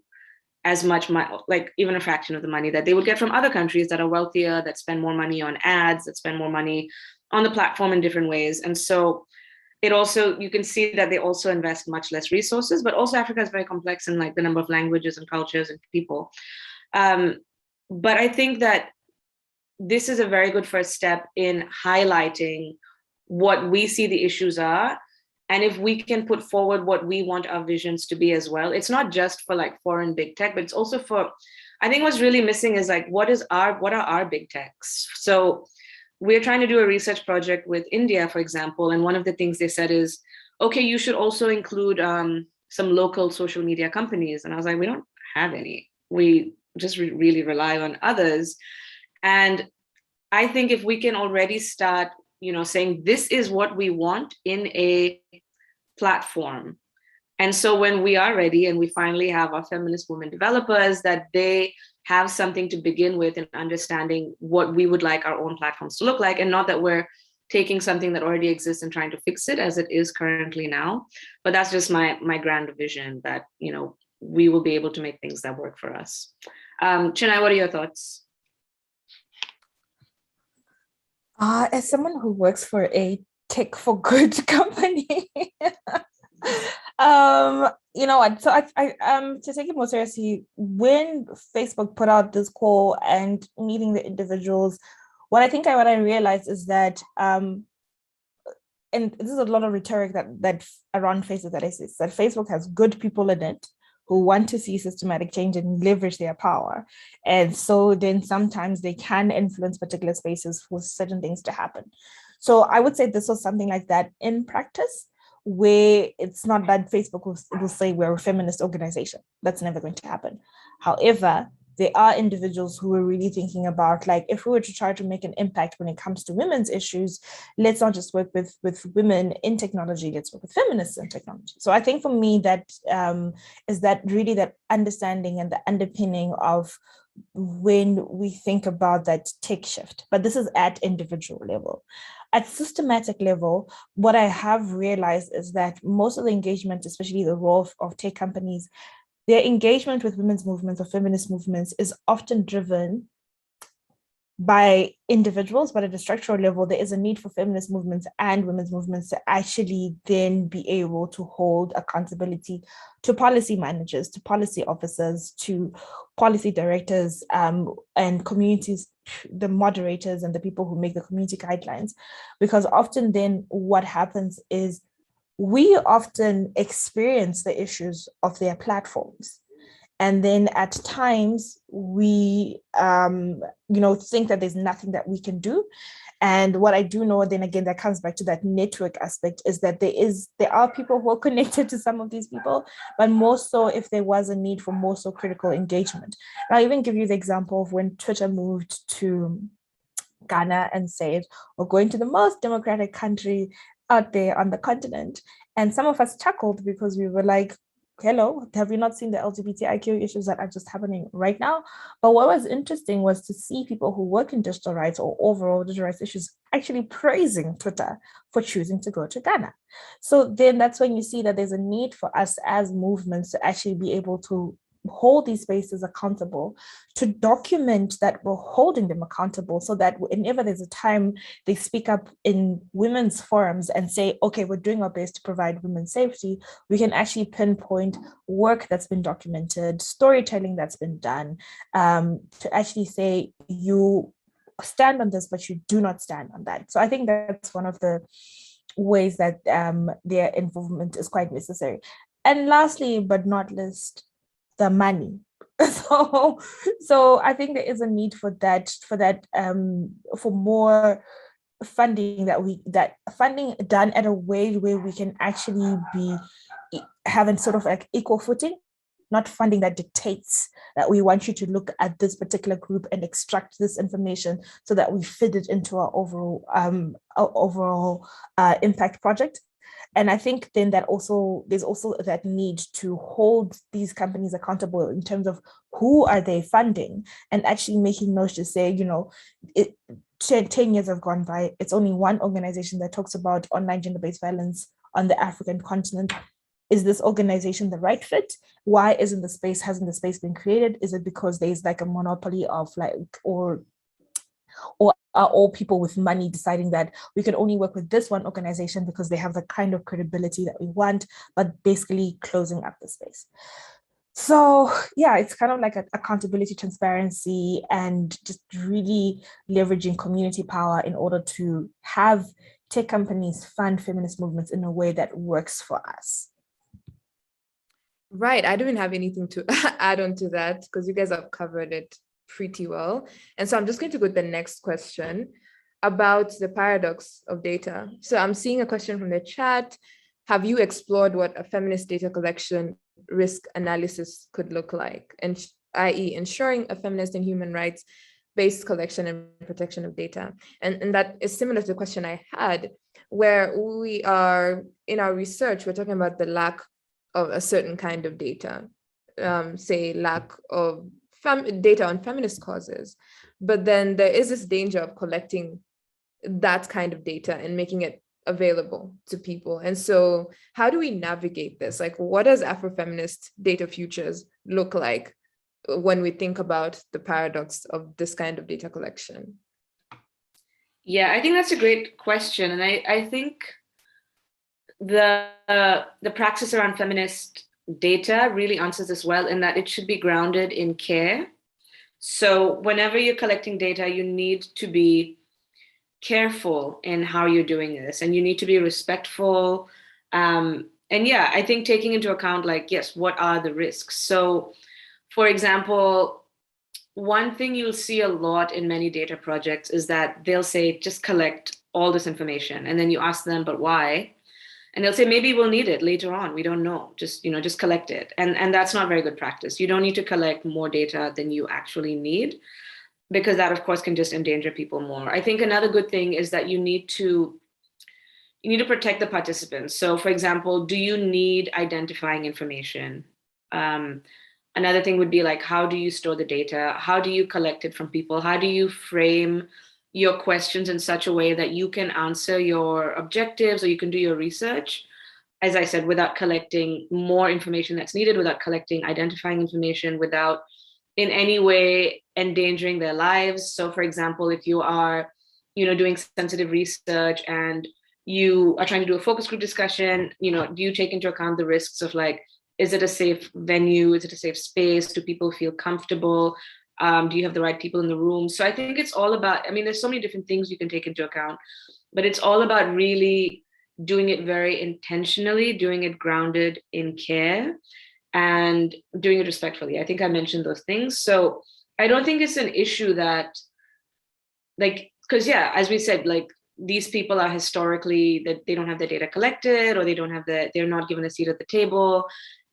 as much money, like even a fraction of the money that they would get from other countries that are wealthier, that spend more money on ads, that spend more money on the platform in different ways. And so it also, you can see that they also invest much less resources, but also Africa is very complex in like the number of languages and cultures and people. But I think that this is a very good first step in highlighting what we see the issues are. And if we can put forward what we want our visions to be as well, it's not just for like foreign big tech, but it's also for, I think what's really missing is like, what are our big techs? So we're trying to do a research project with India, for example. And one of the things they said is, okay, you should also include some local social media companies. And I was like, we don't have any. We just really rely on others. And I think if we can already start, saying this is what we want in a platform. And so when we are ready and we finally have our feminist women developers, that they have something to begin with in understanding what we would like our own platforms to look like, and not that we're taking something that already exists and trying to fix it as it is currently now. But that's just my grand vision, that, we will be able to make things that work for us. Chinai, what are your thoughts? As someone who works for a tech for good company, you know what? So I to take it more seriously, when Facebook put out this call and meeting the individuals, what I realized is that and this is a lot of rhetoric that around Facebook that exists, that Facebook has good people in it who want to see systematic change and leverage their power. And so then sometimes they can influence particular spaces for certain things to happen. So I would say this was something like that in practice, where it's not that Facebook will say we're a feminist organization. That's never going to happen. However, there are individuals who are really thinking about, like, if we were to try to make an impact when it comes to women's issues, let's not just work with women in technology, let's work with feminists in technology. So I think for me that is that really that understanding and the underpinning of when we think about that tech shift. But this is at individual level. At systematic level, what I have realized is that most of the engagement, especially the role of tech companies, their engagement with women's movements or feminist movements is often driven by individuals, but at a structural level, there is a need for feminist movements and women's movements to actually then be able to hold accountability to policy managers, to policy officers, to policy directors, and communities, the moderators and the people who make the community guidelines. Because often then what happens is we often experience the issues of their platforms. And then at times we, think that there's nothing that we can do. And what I do know, then again, that comes back to that network aspect, is that there are people who are connected to some of these people, but more so if there was a need for more so critical engagement. And I'll even give you the example of when Twitter moved to Ghana and said, we're going to the most democratic country out there on the continent. And some of us chuckled because we were like, hello, have you not seen the LGBTIQ issues that are just happening right now? But what was interesting was to see people who work in digital rights or overall digital rights issues actually praising Twitter for choosing to go to Ghana. So then that's when you see that there's a need for us as movements to actually be able to hold these spaces accountable, to document that we're holding them accountable, so that whenever there's a time they speak up in women's forums and say, okay, we're doing our best to provide women's safety, we can actually pinpoint work that's been documented, storytelling that's been done, to actually say, you stand on this, but you do not stand on that. So I think that's one of the ways that their involvement is quite necessary. And lastly, but not least, the money. So I think there is a need for more funding, that funding done at a way where we can actually be having sort of like equal footing, not funding that dictates that we want you to look at this particular group and extract this information so that we fit it into our overall impact project. And I think then that there's also that need to hold these companies accountable in terms of who are they funding, and actually making notes to say, 10 years have gone by, it's only one organization that talks about online gender-based violence on the African continent. Is this organization the right fit? Why hasn't the space been created? Is it because there's like a monopoly of or are all people with money deciding that we can only work with this one organization because they have the kind of credibility that we want, but basically closing up the space? So yeah, it's kind of like accountability, transparency, and just really leveraging community power in order to have tech companies fund feminist movements in a way that works for us. Right. I don't even have anything to add on to that because you guys have covered it pretty well. And so I'm just going to go to the next question about the paradox of data. So I'm seeing a question from the chat. Have you explored what a feminist data collection risk analysis could look like, and i.e. ensuring a feminist and human rights based collection and protection of data? And that is similar to the question I had, where we are in our research, we're talking about the lack of a certain kind of data, say lack of data on feminist causes, but then there is this danger of collecting that kind of data and making it available to people. And so how do we navigate this? Like, what does Afrofeminist data futures look like when we think about the paradox of this kind of data collection? Yeah, I think that's a great question. And I think the practice around feminist data really answers this well, in that it should be grounded in care. So whenever you're collecting data, you need to be careful in how you're doing this, and you need to be respectful. And yeah, I think taking into account, like, yes, what are the risks? So, for example, one thing you'll see a lot in many data projects is that they'll say, just collect all this information. And then you ask them, but why? And they'll say, maybe we'll need it later on. We don't know. Just collect it. And that's not very good practice. You don't need to collect more data than you actually need, because that, of course, can just endanger people more. I think another good thing is that you need to protect the participants. So, for example, do you need identifying information? Another thing would be like, how do you store the data? How do you collect it from people? How do you frame your questions in such a way that you can answer your objectives, or you can do your research, as I said, without collecting more information that's needed, without collecting identifying information, without in any way endangering their lives. So, for example, if you are, doing sensitive research and you are trying to do a focus group discussion, do you take into account the risks of, like, is it a safe venue? Is it a safe space? Do people feel comfortable? Do you have the right people in the room? So I think it's all about, there's so many different things you can take into account, but it's all about really doing it very intentionally, doing it grounded in care, and doing it respectfully. I think I mentioned those things. So I don't think it's an issue that, like, because yeah, as we said, like, these people are historically that they don't have the data collected, or they're not given a seat at the table.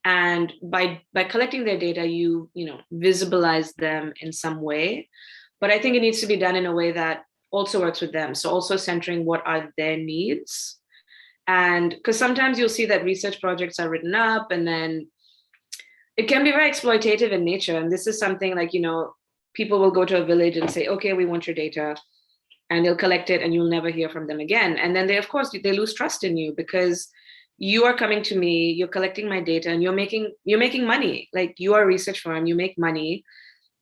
And by collecting their data, you visibilize them in some way. But I think it needs to be done in a way that also works with them. So also centering what are their needs. And because sometimes you'll see that research projects are written up and then it can be very exploitative in nature. And this is something like, people will go to a village and say, okay, we want your data. And they'll collect it and you'll never hear from them again. And then of course, they lose trust in you because you are coming to me, you're collecting my data, and you're making money. Like, you are a research firm, you make money.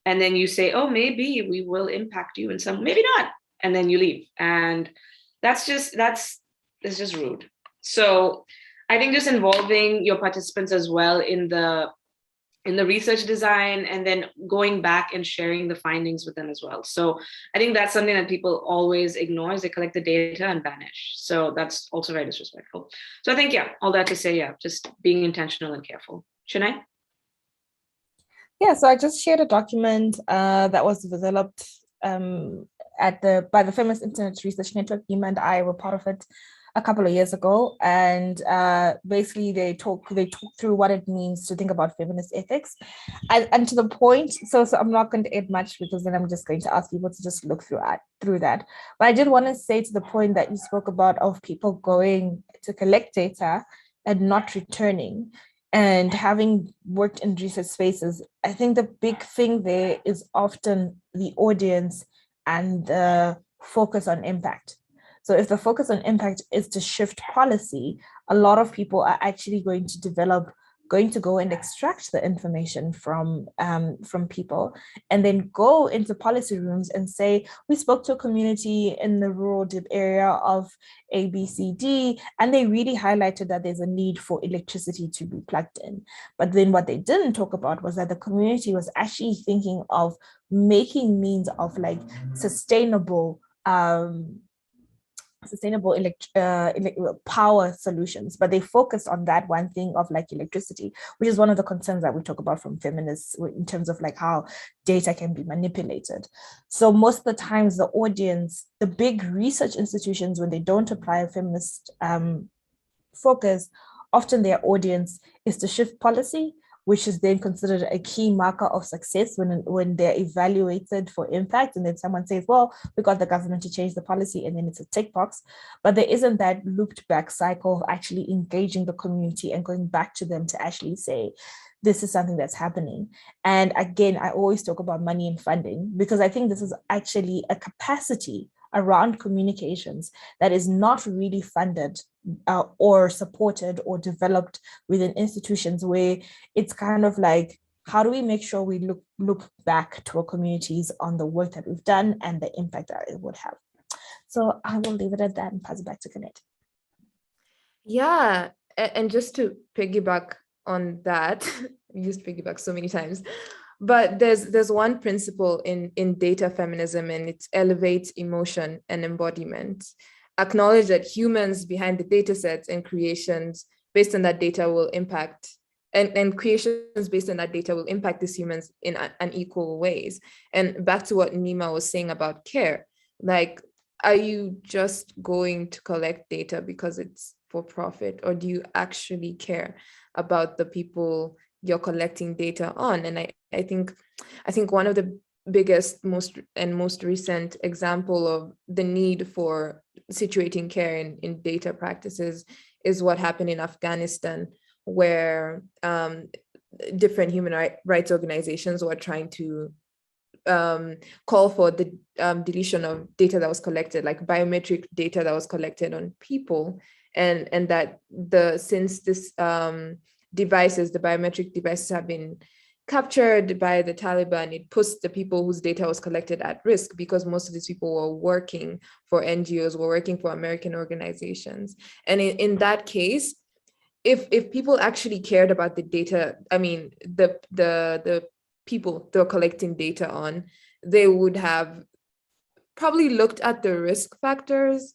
And then you say, oh, maybe we will impact you in some, maybe not. And then you leave. And it's just rude. So I think just involving your participants as well in the research design, and then going back and sharing the findings with them as well. So I think that's something that people always ignore, is they collect the data and vanish. So that's also very disrespectful. So I think, yeah, all that to say, yeah, just being intentional and careful. Shanae? Yeah, so I just shared a document that was developed by the Feminist Internet Research Network. Nima and I were part of it a couple of years ago, and basically they talk through what it means to think about feminist ethics, and to the point. So I'm not going to add much, because then I'm just going to ask people to just look through that. But I did want to say, to the point that you spoke about, of people going to collect data and not returning. And having worked in research spaces, I think the big thing there is often the audience and the focus on impact. So if the focus on impact is to shift policy, a lot of people are actually going to go and extract the information from people, and then go into policy rooms and say, we spoke to a community in the rural area of ABCD, and they really highlighted that there's a need for electricity to be plugged in. But then what they didn't talk about was that the community was actually thinking of making means of like sustainable power solutions, but they focused on that one thing of like electricity, which is one of the concerns that we talk about from feminists in terms of like how data can be manipulated. So most of the times the audience, the big research institutions, when they don't apply a feminist focus, often their audience is to shift policy, which is then considered a key marker of success when they're evaluated for impact. And then someone says, well, we got the government to change the policy, and then it's a tick box. But there isn't that looped back cycle of actually engaging the community and going back to them to actually say, this is something that's happening. And again, I always talk about money and funding, because I think this is actually a capacity around communications that is not really funded or supported or developed within institutions, where it's kind of like, how do we make sure we look back to our communities on the work that we've done and the impact that it would have. So I will leave it at that and pass it back to Kenneth. Yeah, and just to piggyback on that, I used piggyback so many times, but there's one principle in data feminism, and it's elevate emotion and embodiment. Acknowledge that humans behind the data sets and creations based on that data will impact, and creations based on that data will impact these humans in unequal ways. And back to what Nima was saying about care, like, are you just going to collect data because it's for profit, or do you actually care about the people you're collecting data on? And I think one of the biggest, most recent example of the need for situating care in data practices is what happened in Afghanistan, where different human rights organizations were trying to call for the deletion of data that was collected, like biometric data that was collected on people, and that since this the biometric devices have been captured by the Taliban, it puts the people whose data was collected at risk, because most of these people were working for NGOs, were working for American organizations. And in that case, if people actually cared about the data, I mean, the people they're collecting data on, they would have probably looked at the risk factors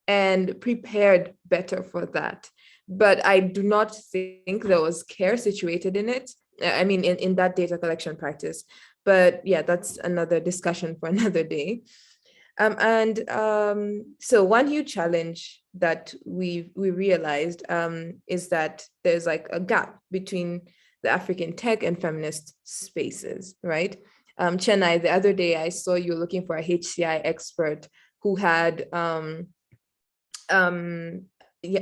and prepared better for that. but I do not think there was care situated in it. I mean, in that data collection practice. But yeah, that's another discussion for another day. So one huge challenge that we realized is that there's like a gap between the African tech and feminist spaces, right? Chennai, the other day I saw you looking for a HCI expert who had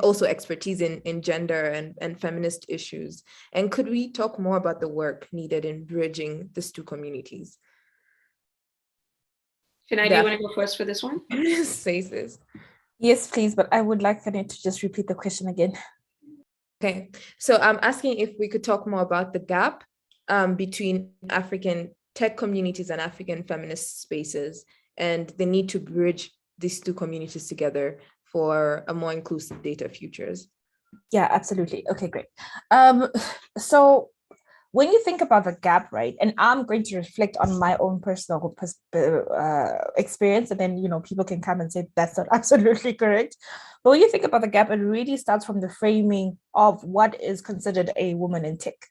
also expertise in gender and feminist issues. And could we talk more about the work needed in bridging these two communities? Shania, do you want to go first for this one? Spaces. Yes, please, but I would like Fanny to just repeat the question again. Okay, so I'm asking if we could talk more about the gap between African tech communities and African feminist spaces and the need to bridge these two communities together for a more inclusive data futures. Yeah, absolutely. Okay, great. So when you think about the gap, right, and I'm going to reflect on my own personal experience, and then, people can come and say that's not absolutely correct. But when you think about the gap, it really starts from the framing of what is considered a woman in tech.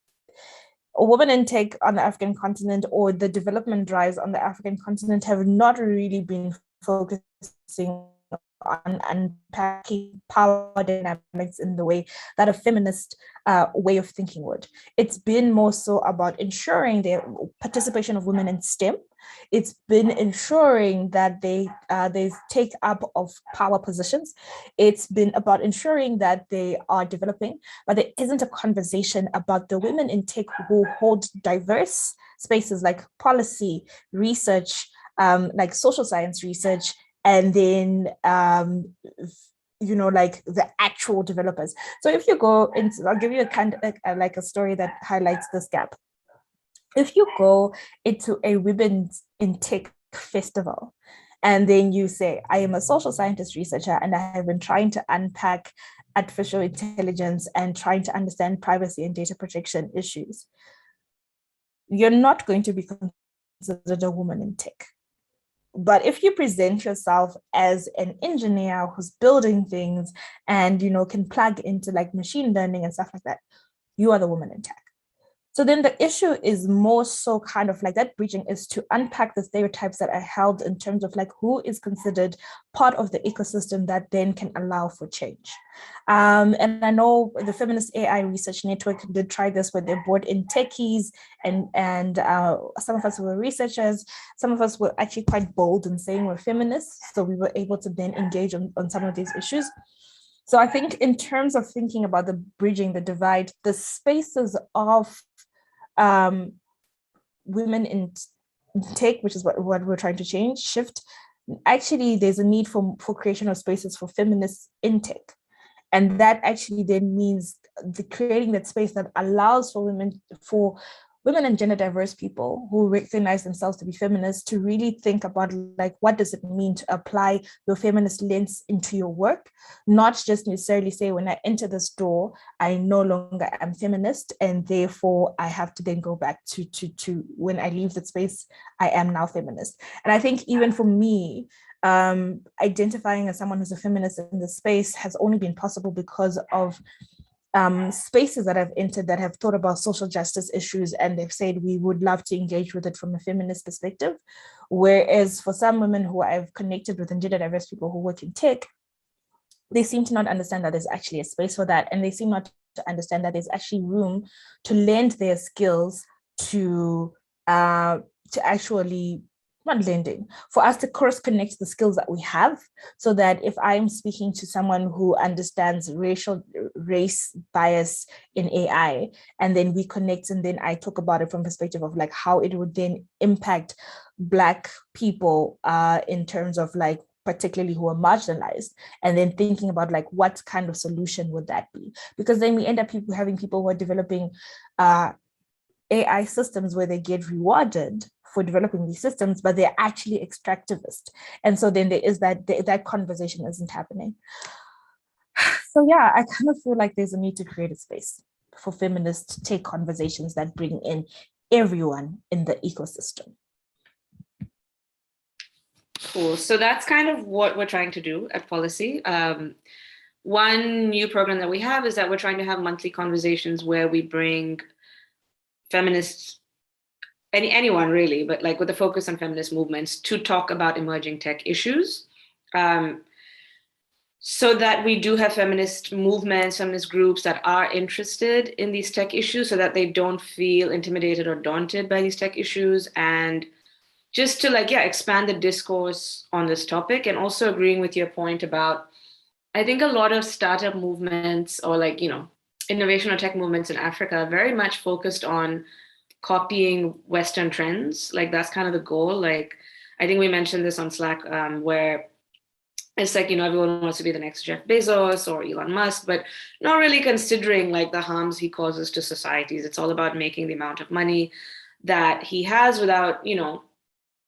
A woman in tech on the African continent, or the development drives on the African continent, have not really been focusing on unpacking power dynamics in the way that a feminist way of thinking would. It's been more so about ensuring the participation of women in STEM. It's been ensuring that they take up of power positions. It's been about ensuring that they are developing, but there isn't a conversation about the women in tech who hold diverse spaces like policy, research, like social science research, and then like the actual developers. So if you go into, I'll give you a kind of like a story that highlights this gap. If you go into a Women in Tech festival, and then you say, I am a social scientist researcher, and I have been trying to unpack artificial intelligence and trying to understand privacy and data protection issues, you're not going to be considered a woman in tech. But if you present yourself as an engineer who's building things and, can plug into like machine learning and stuff like that, you are the woman in tech. So then the issue is more so kind of like that bridging is to unpack the stereotypes that are held in terms of like who is considered part of the ecosystem that then can allow for change. And I know the Feminist AI Research Network did try this where they brought in techies and some of us were researchers. Some of us were actually quite bold in saying we're feminists. So we were able to then engage on some of these issues. So I think in terms of thinking about the bridging the divide, the spaces of women in tech, which is what we're trying to shift, actually there's a need for creation of spaces for feminists in tech. And that actually then means creating that space that allows for women and gender diverse people who recognize themselves to be feminists to really think about like, what does it mean to apply your feminist lens into your work? Not just necessarily say, when I enter this door, I no longer am feminist, and therefore I have to then go back to when I leave that space, I am now feminist. And I think even for me, identifying as someone who's a feminist in the space has only been possible because of spaces that I've entered that have thought about social justice issues, and they've said we would love to engage with it from a feminist perspective. Whereas for some women who I've connected with and gender diverse people who work in tech, they seem to not understand that there's actually a space for that. And they seem not to understand that there's actually room to lend their skills to actually not lending, for us to cross connect the skills that we have, so that if I'm speaking to someone who understands race bias in AI, and then we connect, and then I talk about it from perspective of like how it would then impact Black people in terms of like particularly who are marginalized, and then thinking about like what kind of solution would that be, because then we end up having people who are developing AI systems where they get rewarded for developing these systems, but they're actually extractivist. And so then there is that conversation isn't happening. So yeah, I kind of feel like there's a need to create a space for feminists to take conversations that bring in everyone in the ecosystem. Cool. So that's kind of what we're trying to do at Policy. one new program that we have is that we're trying to have monthly conversations where we bring feminists, anyone really, but like with a focus on feminist movements, to talk about emerging tech issues. So that we do have feminist movements, feminist groups that are interested in these tech issues, so that they don't feel intimidated or daunted by these tech issues, and just to like, yeah, expand the discourse on this topic. And also agreeing with your point about, I think a lot of startup movements or like, innovation or tech movements in Africa are very much focused on copying Western trends. Like that's kind of the goal. Like, I think we mentioned this on Slack, where it's like, everyone wants to be the next Jeff Bezos or Elon Musk, but not really considering like the harms he causes to societies. It's all about making the amount of money that he has without,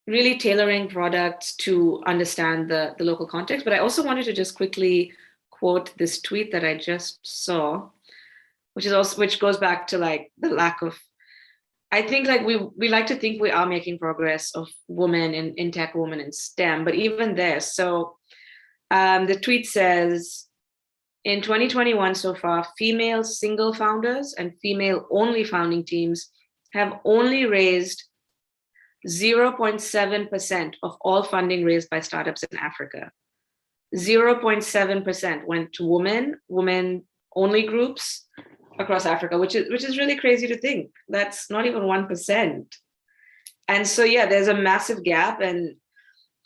really tailoring products to understand the local context. But I also wanted to just quickly quote this tweet that I just saw, which goes back to like the lack of, I think like we like to think we are making progress of women in tech, women in STEM, but even there. So the tweet says, in 2021 so far, female single founders and female only founding teams have only raised 0.7% of all funding raised by startups in Africa. 0.7% went to women-only groups across Africa, which is really crazy to think. That's not even 1%. And so, yeah, there's a massive gap. And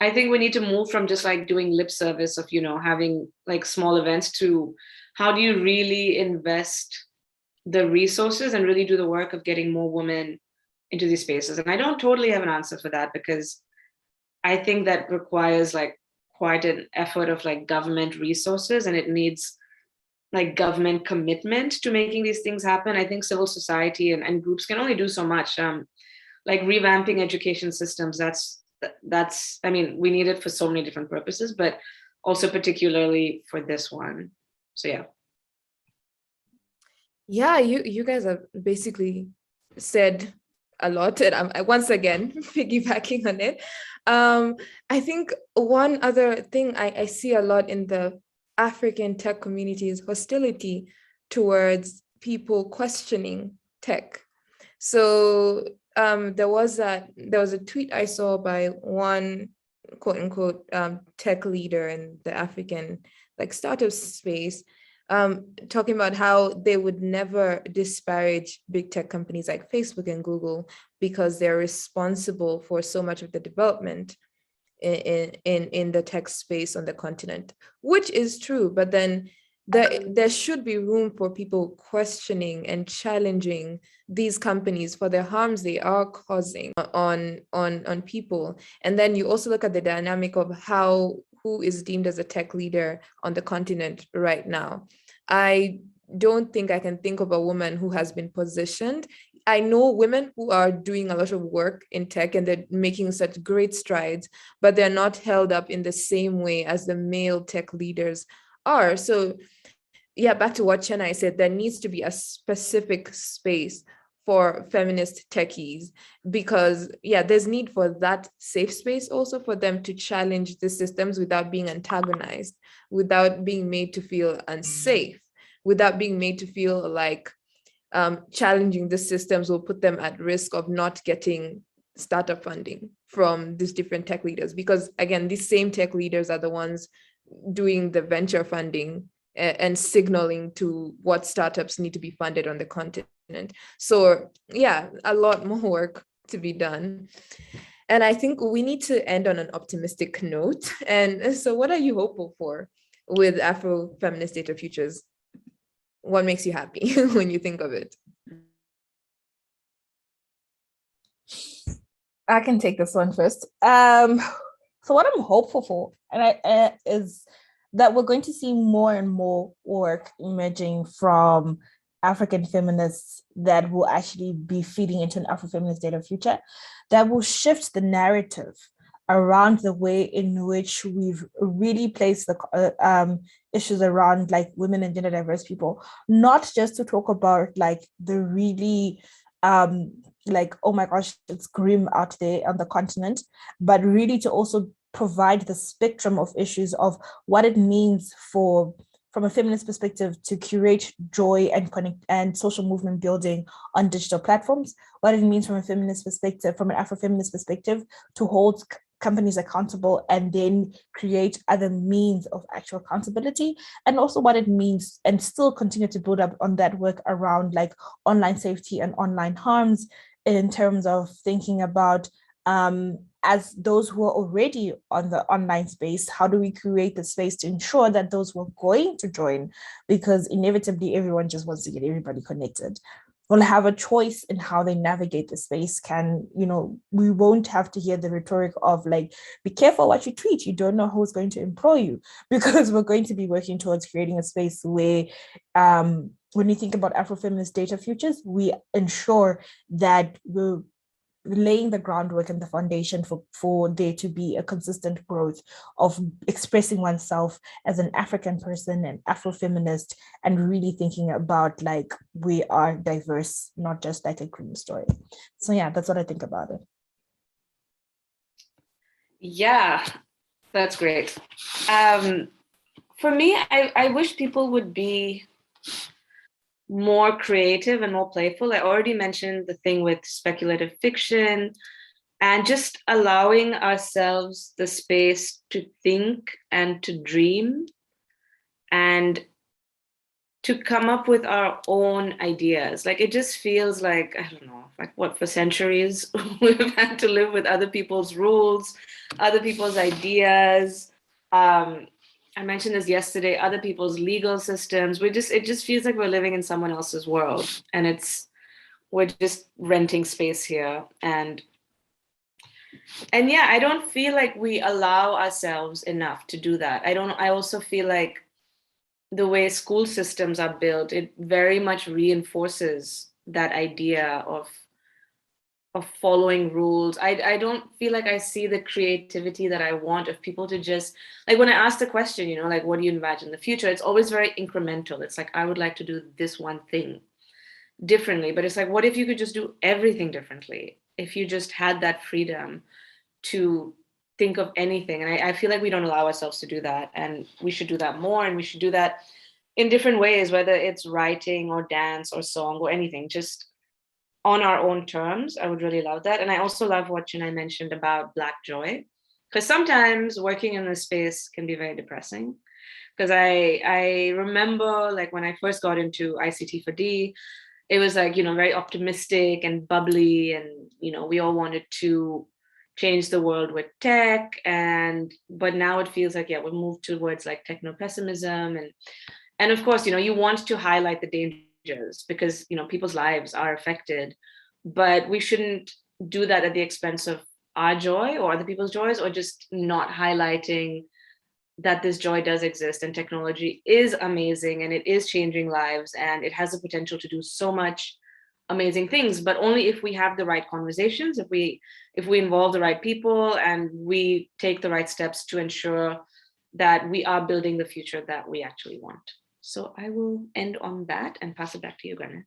I think we need to move from just like doing lip service of, having like small events to how do you really invest the resources and really do the work of getting more women into these spaces. And I don't totally have an answer for that, because I think that requires like quite an effort of like government resources, and it needs like government commitment to making these things happen. I think civil society and groups can only do so much. Like revamping education systems, that's, I mean, we need it for so many different purposes, but also particularly for this one. So yeah. Yeah, you guys have basically said a lot, and I'm once again piggybacking on it. I think one other thing I see a lot in the African tech community is hostility towards people questioning tech. So there was a tweet I saw by one quote unquote tech leader in the African like startup space, talking about how they would never disparage big tech companies like Facebook and Google because they're responsible for so much of the development in the tech space on the continent, which is true. But then there should be room for people questioning and challenging these companies for the harms they are causing on people. And then you also look at the dynamic of who is deemed as a tech leader on the continent right now. I don't think I can think of a woman who has been positioned. I know women who are doing a lot of work in tech and they're making such great strides, but they're not held up in the same way as the male tech leaders are. So yeah, back to what Chennai said, there needs to be a specific space for feminist techies, because yeah, there's need for that safe space also for them to challenge the systems without being antagonized, without being made to feel unsafe, without being made to feel like challenging the systems will put them at risk of not getting startup funding from these different tech leaders. Because again, these same tech leaders are the ones doing the venture funding and signaling to what startups need to be funded on the continent. So yeah, a lot more work to be done. And I think we need to end on an optimistic note. And so what are you hopeful for with Afrofeminist Data Futures? What makes you happy when you think of it? I can take this one first. So what I'm hopeful for is that we're going to see more and more work emerging from African feminists that will actually be feeding into an Afrofeminist data future, that will shift the narrative around the way in which we've really placed the issues around like women and gender diverse people, not just to talk about like the really like, oh my gosh, it's grim out there on the continent, but really to also provide the spectrum of issues of what it means for from a feminist perspective to curate joy and connect and social movement building on digital platforms, what it means from a feminist perspective, from an Afrofeminist perspective, to hold companies accountable and then create other means of actual accountability, and also what it means, and still continue to build up on that work around like online safety and online harms, in terms of thinking about as those who are already on the online space, how do we create the space to ensure that those who are going to join, because inevitably everyone just wants to get everybody connected, will have a choice in how they navigate the space. Can, you know, we won't have to hear the rhetoric of like, be careful what you tweet, you don't know who's going to employ you, because we're going to be working towards creating a space where when we think about Afrofeminist data futures, we ensure that we're laying the groundwork and the foundation for there to be a consistent growth of expressing oneself as an African person and Afrofeminist, and really thinking about like we are diverse, not just like a green story. So yeah, that's what I think about it. Yeah, that's great. For me, I wish people would be more creative and more playful. I already mentioned the thing with speculative fiction and just allowing ourselves the space to think and to dream and to come up with our own ideas. Like, it just feels like, I don't know, like what, for centuries we've had to live with other people's rules, other people's ideas. I mentioned this yesterday, other people's legal systems. It just feels like we're living in someone else's world, and we're just renting space here. And yeah, I don't feel like we allow ourselves enough to do that. I also feel like the way school systems are built, it very much reinforces that idea of following rules. I don't feel like I see the creativity that I want of people to just, like, when I ask the question, you know, like, what do you imagine the future? It's always very incremental. It's like, I would like to do this one thing differently, but it's like, what if you could just do everything differently? If you just had that freedom to think of anything. And I feel like we don't allow ourselves to do that. And we should do that more. And we should do that in different ways, whether it's writing or dance or song or anything, just on our own terms. I would really love that. And I also love what Chinai mentioned about Black joy, because sometimes working in this space can be very depressing. Because I remember, like, when I first got into ICT for D, it was like, you know, very optimistic and bubbly, and, you know, we all wanted to change the world with tech. But now it feels like, yeah, we've moved towards like techno pessimism, and of course, you know, you want to highlight the dangers because, you know, people's lives are affected, but we shouldn't do that at the expense of our joy or other people's joys, or just not highlighting that this joy does exist and technology is amazing and it is changing lives and it has the potential to do so much amazing things, but only if we have the right conversations, if we involve the right people and we take the right steps to ensure that we are building the future that we actually want. So I will end on that and pass it back to you, Garnet.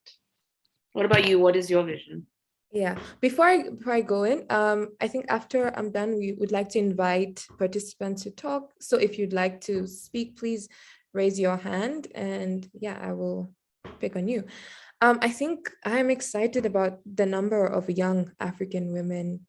What about you? What is your vision? Yeah, before I go in, I think after I'm done, we would like to invite participants to talk. So if you'd like to speak, please raise your hand, and yeah, I will pick on you. I think I'm excited about the number of young African women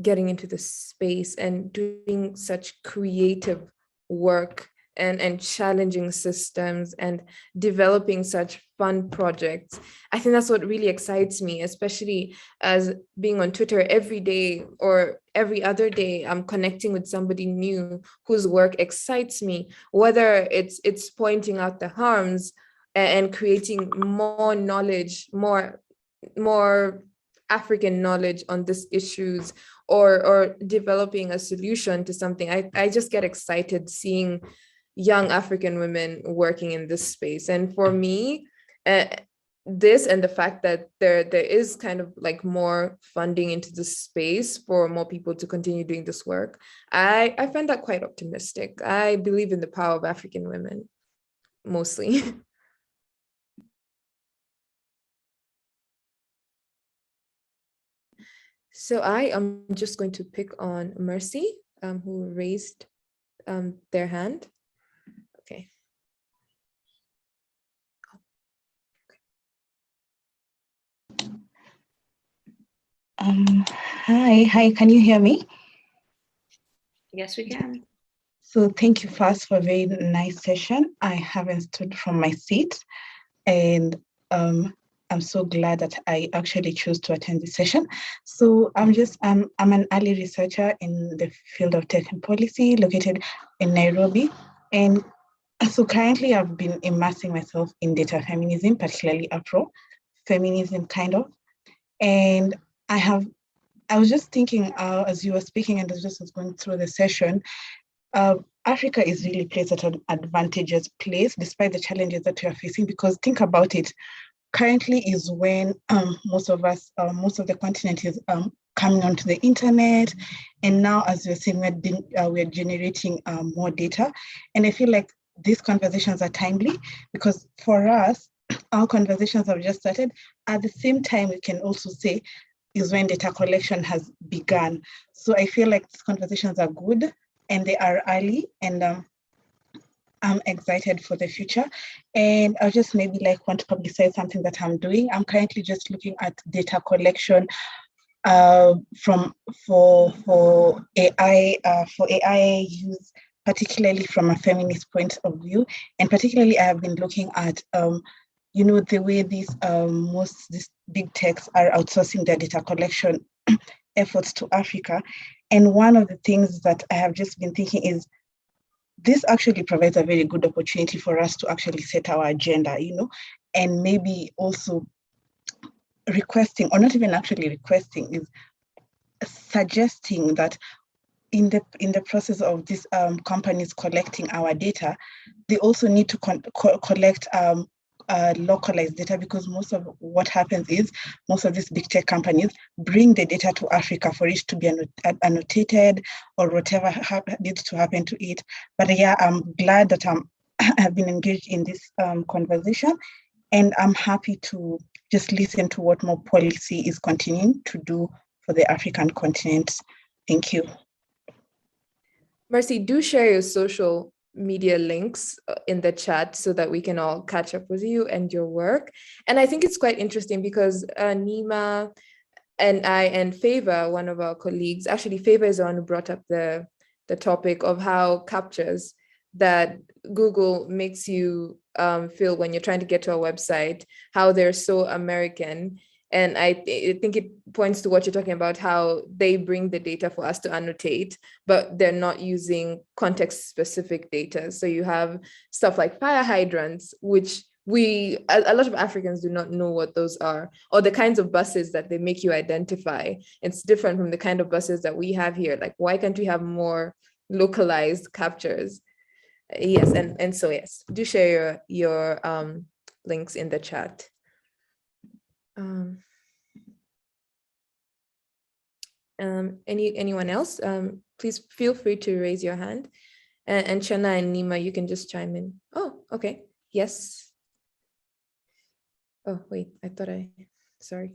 getting into the space and doing such creative work and challenging systems and developing such fun projects. I think that's what really excites me, especially as being on Twitter every day or every other day, I'm connecting with somebody new whose work excites me, whether it's pointing out the harms and creating more knowledge, more African knowledge on these issues, or developing a solution to something. I just get excited seeing young African women working in this space. And for me, this and the fact that there is kind of like more funding into this space for more people to continue doing this work, I find that quite optimistic. I believe in the power of African women, mostly. So I am just going to pick on Mercy, who raised their hand. Okay. Hi, can you hear me? Yes, we can. So thank you first for a very nice session. I haven't stood from my seat, and I'm so glad that I actually chose to attend this session. So I'm an early researcher in the field of tech and policy located in Nairobi. And so currently I've been immersing myself in data feminism, particularly Afrofeminism kind of. And I was just thinking as you were speaking and as just was going through the session, Africa is really placed at an advantageous place despite the challenges that we are facing, because think about it, currently is when most of the continent is coming onto the internet. And now, as you're saying, we're generating more data. And I feel like these conversations are timely because for us, our conversations have just started. At the same time, we can also say is when data collection has begun. So I feel like these conversations are good and they are early, and I'm excited for the future. And I'll just maybe want to publicize something that I'm doing. I'm currently just looking at data collection for AI use, particularly from a feminist point of view. And particularly, I have been looking at the way these big techs are outsourcing their data collection efforts to Africa. And one of the things that I have just been thinking is this actually provides a very good opportunity for us to actually set our agenda, and maybe also requesting, or not even actually requesting, is suggesting that in the process of these companies collecting our data, they also need to collect localized data, because most of what happens is most of these big tech companies bring the data to Africa for it to be annotated or whatever needs to happen to it. But yeah, I'm glad that I've been engaged in this conversation, and I'm happy to just listen to what more policy is continuing to do for the African continent. Thank you. Mercy, do share your social media links in the chat so that we can all catch up with you and your work. And I think it's quite interesting because Nima and I and Favor, one of our colleagues, actually Favor is the one who brought up the topic of how captures that Google makes you feel when you're trying to get to a website, how they're so American. And I think it points to what you're talking about, how they bring the data for us to annotate, but they're not using context-specific data. So you have stuff like fire hydrants, which a lot of Africans do not know what those are, or the kinds of buses that they make you identify. It's different from the kind of buses that we have here. Like, why can't we have more localized captures? Yes, and so yes, do share your links in the chat. Anyone else? Please feel free to raise your hand. And Chana and Nima, you can just chime in. Oh, okay. Yes. Oh, wait, sorry.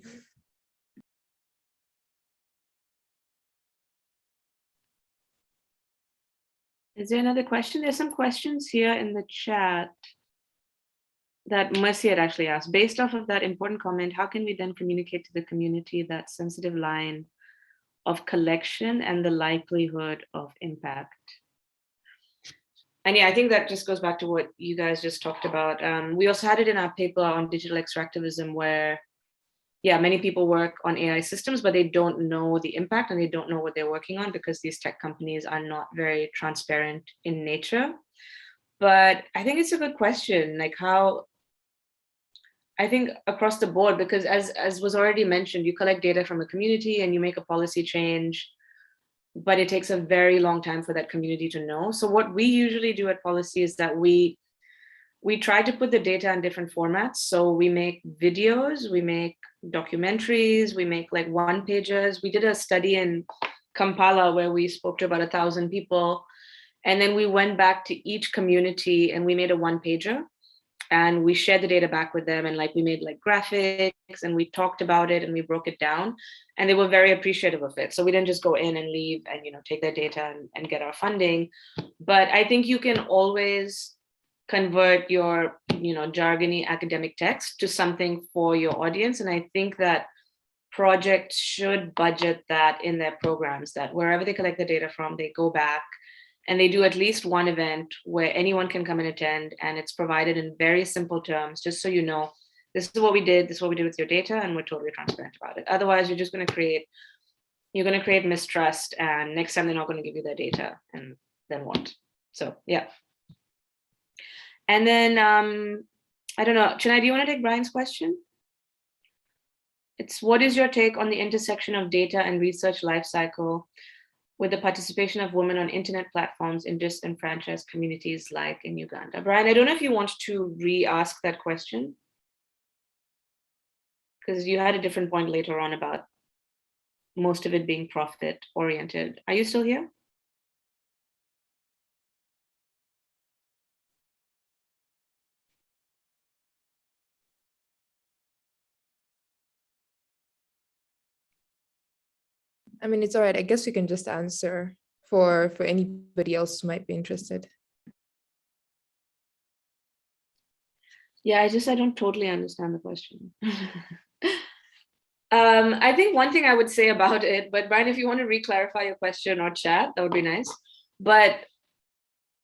Is there another question? There's some questions here in the chat that Mercy had actually asked. Based off of that important comment, how can we then communicate to the community that sensitive line of collection and the likelihood of impact? And yeah, I think that just goes back to what you guys just talked about. We also had it in our paper on digital extractivism where, yeah, many people work on AI systems, but they don't know the impact and they don't know what they're working on because these tech companies are not very transparent in nature. But I think it's a good question, like how, I think across the board, because as was already mentioned, you collect data from a community and you make a policy change, but it takes a very long time for that community to know. So what we usually do at Policy is that we try to put the data in different formats. So we make videos, we make documentaries, we make like one-pagers. We did a study in Kampala where we spoke to about 1,000 people. And then we went back to each community and we made a one-pager. And we shared the data back with them, and like we made like graphics and we talked about it and we broke it down, and they were very appreciative of it. So we didn't just go in and leave and take their data and get our funding. But I think you can always convert your jargony academic text to something for your audience. And I think that projects should budget that in their programs, that wherever they collect the data from, they go back and they do at least one event where anyone can come and attend, and it's provided in very simple terms, just so you know, this is what we did, this is what we did with your data, and we're totally transparent about it. Otherwise, you're just going to create mistrust, and next time they're not going to give you their data, and then what? So yeah. And then I don't know, Chinai, do you want to take Brian's question? It's, what is your take on the intersection of data and research lifecycle with the participation of women on internet platforms in disenfranchised communities like in Uganda? Brian, I don't know if you want to re-ask that question, because you had a different point later on about most of it being profit oriented. Are you still here? I mean, it's all right. I guess we can just answer for anybody else who might be interested. Yeah, I don't totally understand the question. I think one thing I would say about it, but Brian, if you want to re-clarify your question or chat, that would be nice. But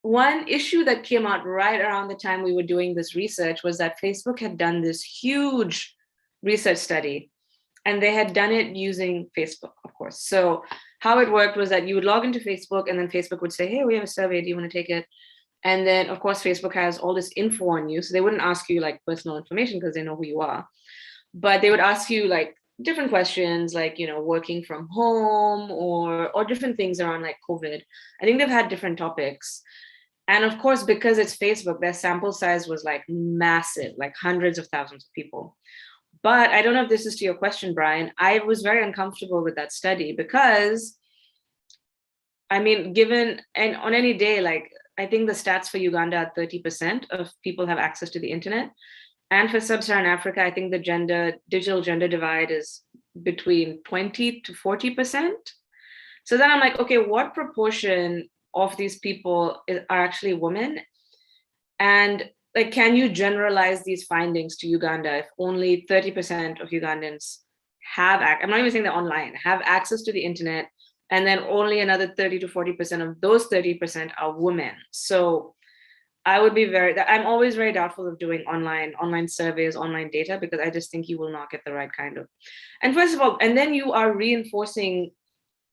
one issue that came out right around the time we were doing this research was that Facebook had done this huge research study, and they had done it using Facebook, of course. So how it worked was that you would log into Facebook, and then Facebook would say, hey, we have a survey, do you want to take it? And then, of course, Facebook has all this info on you. So they wouldn't ask you like personal information because they know who you are. But they would ask you like different questions, like, you know, working from home or different things around like COVID. I think they've had different topics. And of course, because it's Facebook, their sample size was like massive, like hundreds of thousands of people. But I don't know if this is to your question, Brian. I was very uncomfortable with that study because, I mean, given, and on any day, like, I think the stats for Uganda are 30% of people have access to the internet. And for sub-Saharan Africa, I think the digital gender divide is between 20 to 40%. So then I'm like, okay, what proportion of these people are actually women? And like, can you generalize these findings to Uganda if only 30% of Ugandans have, I'm not even saying they're online, have access to the internet, and then only another 30 to 40% of those 30% are women. So I would be I'm always very doubtful of doing online surveys, online data, because I just think you will not get the right kind of, and first of all, and then you are reinforcing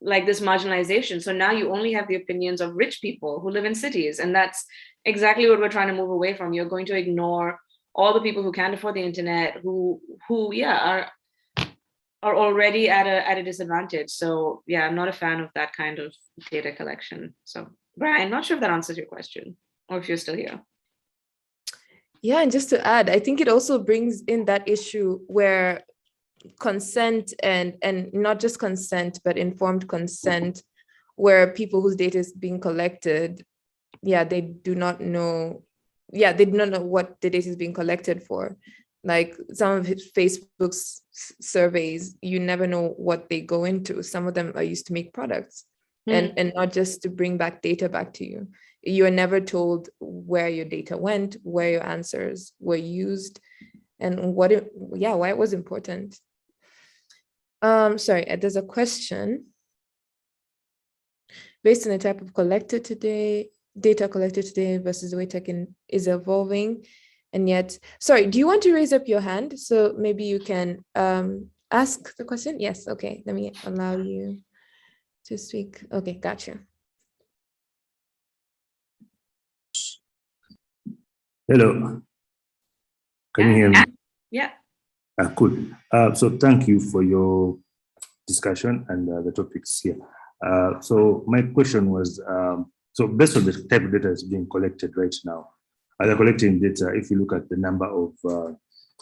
like this marginalization. So now you only have the opinions of rich people who live in cities. And that's exactly what we're trying to move away from. You're going to ignore all the people who can't afford the internet, who are already at a disadvantage. So yeah, I'm not a fan of that kind of data collection. So Brian, not sure if that answers your question or if you're still here. Yeah, and just to add, I think it also brings in that issue where consent and not just consent, but informed consent, where people whose data is being collected, they do not know what the data is being collected for. Like some of Facebook's surveys, you never know what they go into. Some of them are used to make products and not just to bring back data back to you. You are never told where your data went, where your answers were used, and why it was important. Sorry, there's a question. Based on the type of data collected today versus the way tech is evolving, and yet, sorry, do you want to raise up your hand so maybe you can ask the question? Yes, okay, let me allow you to speak. Okay, gotcha. Hello, can you hear me? Yeah. Cool. So thank you for your discussion and the topics here. So my question was, so based on the type of data that's being collected right now, they're collecting data, if you look at the number of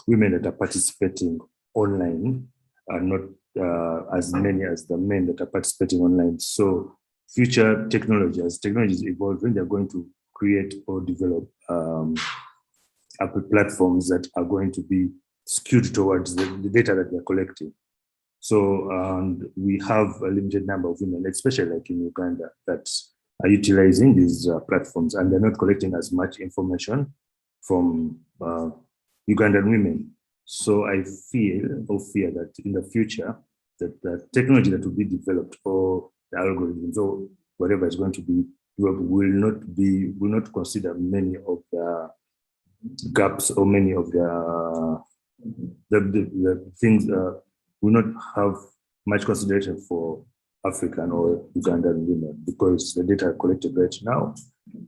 women that are participating online, are not as many as the men that are participating online. So future technology, as technology is evolving, they're going to create or develop platforms that are going to be skewed towards the data that they're collecting. So we have a limited number of women, especially like in Uganda, that are utilizing these platforms, and they're not collecting as much information from Ugandan women. So I fear that in the future, the technology that will be developed or the algorithms or whatever is going to be developed will not consider many of the gaps or many of the things will not have much consideration for African or Ugandan women, because the data collected right now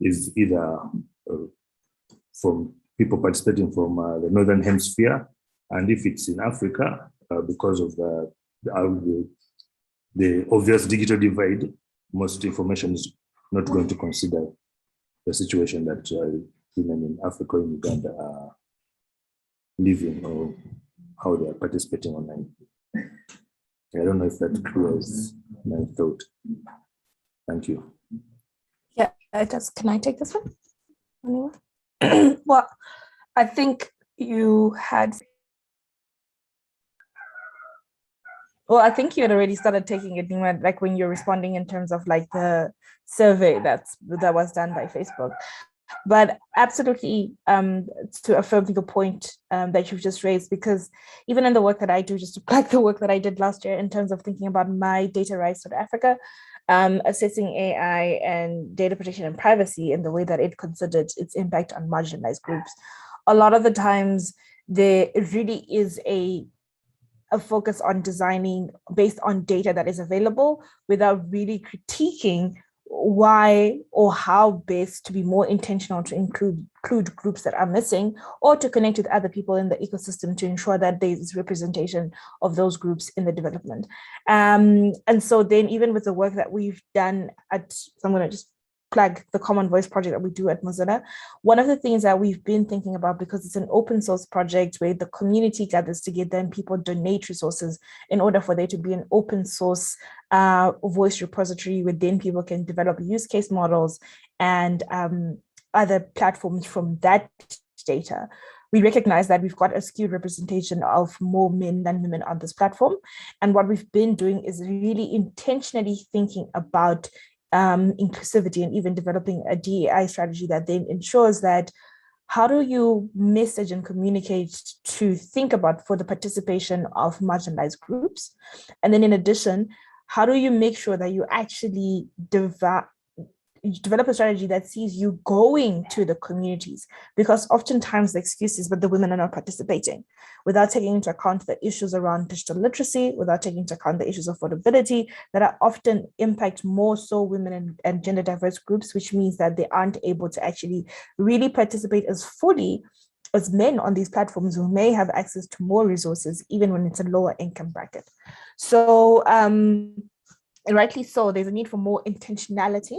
is either from people participating from the Northern Hemisphere, and if it's in Africa, because of the obvious digital divide, most information is not going to consider the situation that women in Africa and Uganda are living or how they are participating online. I don't know if that clears my thought. Thank you. Yeah, can I take this one? Well, I think you had. Well, I think you had already started taking it, like when you're responding in terms of like the survey that was done by Facebook. But absolutely, to affirm the point that you've just raised, because even in the work that I do, just to plug the work that I did last year in terms of thinking about my data rights South Africa, assessing AI and data protection and privacy in the way that it considered its impact on marginalized groups, a lot of the times there really is a focus on designing based on data that is available without really critiquing why or how best to be more intentional to include groups that are missing, or to connect with other people in the ecosystem to ensure that there is representation of those groups in the development. And so then even with the work that we've done so I'm going to just plug the Common Voice project that we do at Mozilla. One of the things that we've been thinking about, because it's an open source project where the community gathers together and people donate resources in order for there to be an open source voice repository where then people can develop use case models and other platforms from that data. We recognize that we've got a skewed representation of more men than women on this platform. And what we've been doing is really intentionally thinking about inclusivity and even developing a DEI strategy that then ensures that how do you message and communicate to think about for the participation of marginalized groups? And then in addition, how do you make sure that you actually develop a strategy that sees you going to the communities? Because oftentimes the excuse is, but the women are not participating, without taking into account the issues around digital literacy, without taking into account the issues of affordability that are often impact more so women and gender diverse groups, which means that they aren't able to actually really participate as fully as men on these platforms who may have access to more resources, even when it's a lower income bracket. So rightly so, there's a need for more intentionality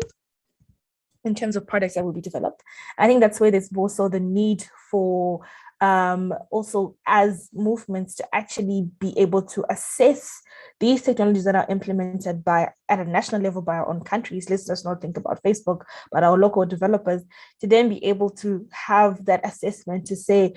in terms of products that will be developed. I think that's where there's also the need for also as movements to actually be able to assess these technologies that are implemented at a national level by our own countries. Let's just not think about Facebook, but our local developers, to then be able to have that assessment to say,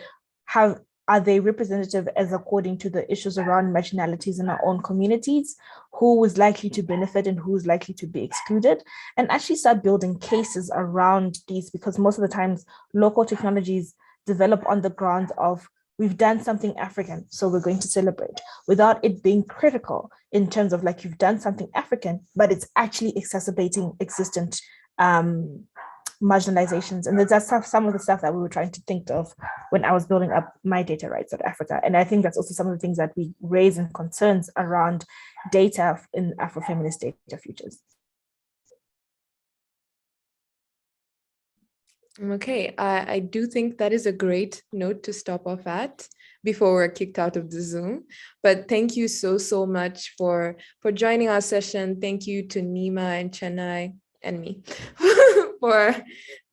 are they representative as according to the issues around marginalities in our own communities, who is likely to benefit and who is likely to be excluded, and actually start building cases around these, because most of the times local technologies develop on the ground of we've done something African, so we're going to celebrate, without it being critical in terms of like you've done something African, but it's actually exacerbating existent marginalizations. And that's some of the stuff that we were trying to think of when I was building up my data rights South Africa. And I think that's also some of the things that we raise in concerns around data in Afrofeminist data futures. Okay, I do think that is a great note to stop off at before we're kicked out of the Zoom. But thank you so much for joining our session. Thank you to Nima and Chennai and me for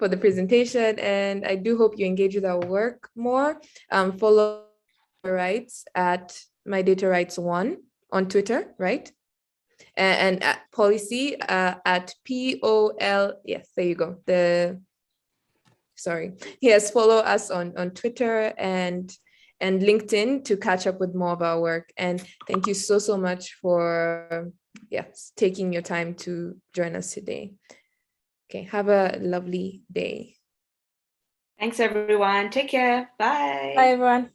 the presentation. And I do hope you engage with our work more. Follow rights at My Data Rights 1 on Twitter, right? And at policy at POL. Yes, there you go. Yes, follow us on Twitter and LinkedIn to catch up with more of our work. And thank you so much for taking your time to join us today. Okay, have a lovely day. Thanks, everyone. Take care. Bye. Bye, everyone.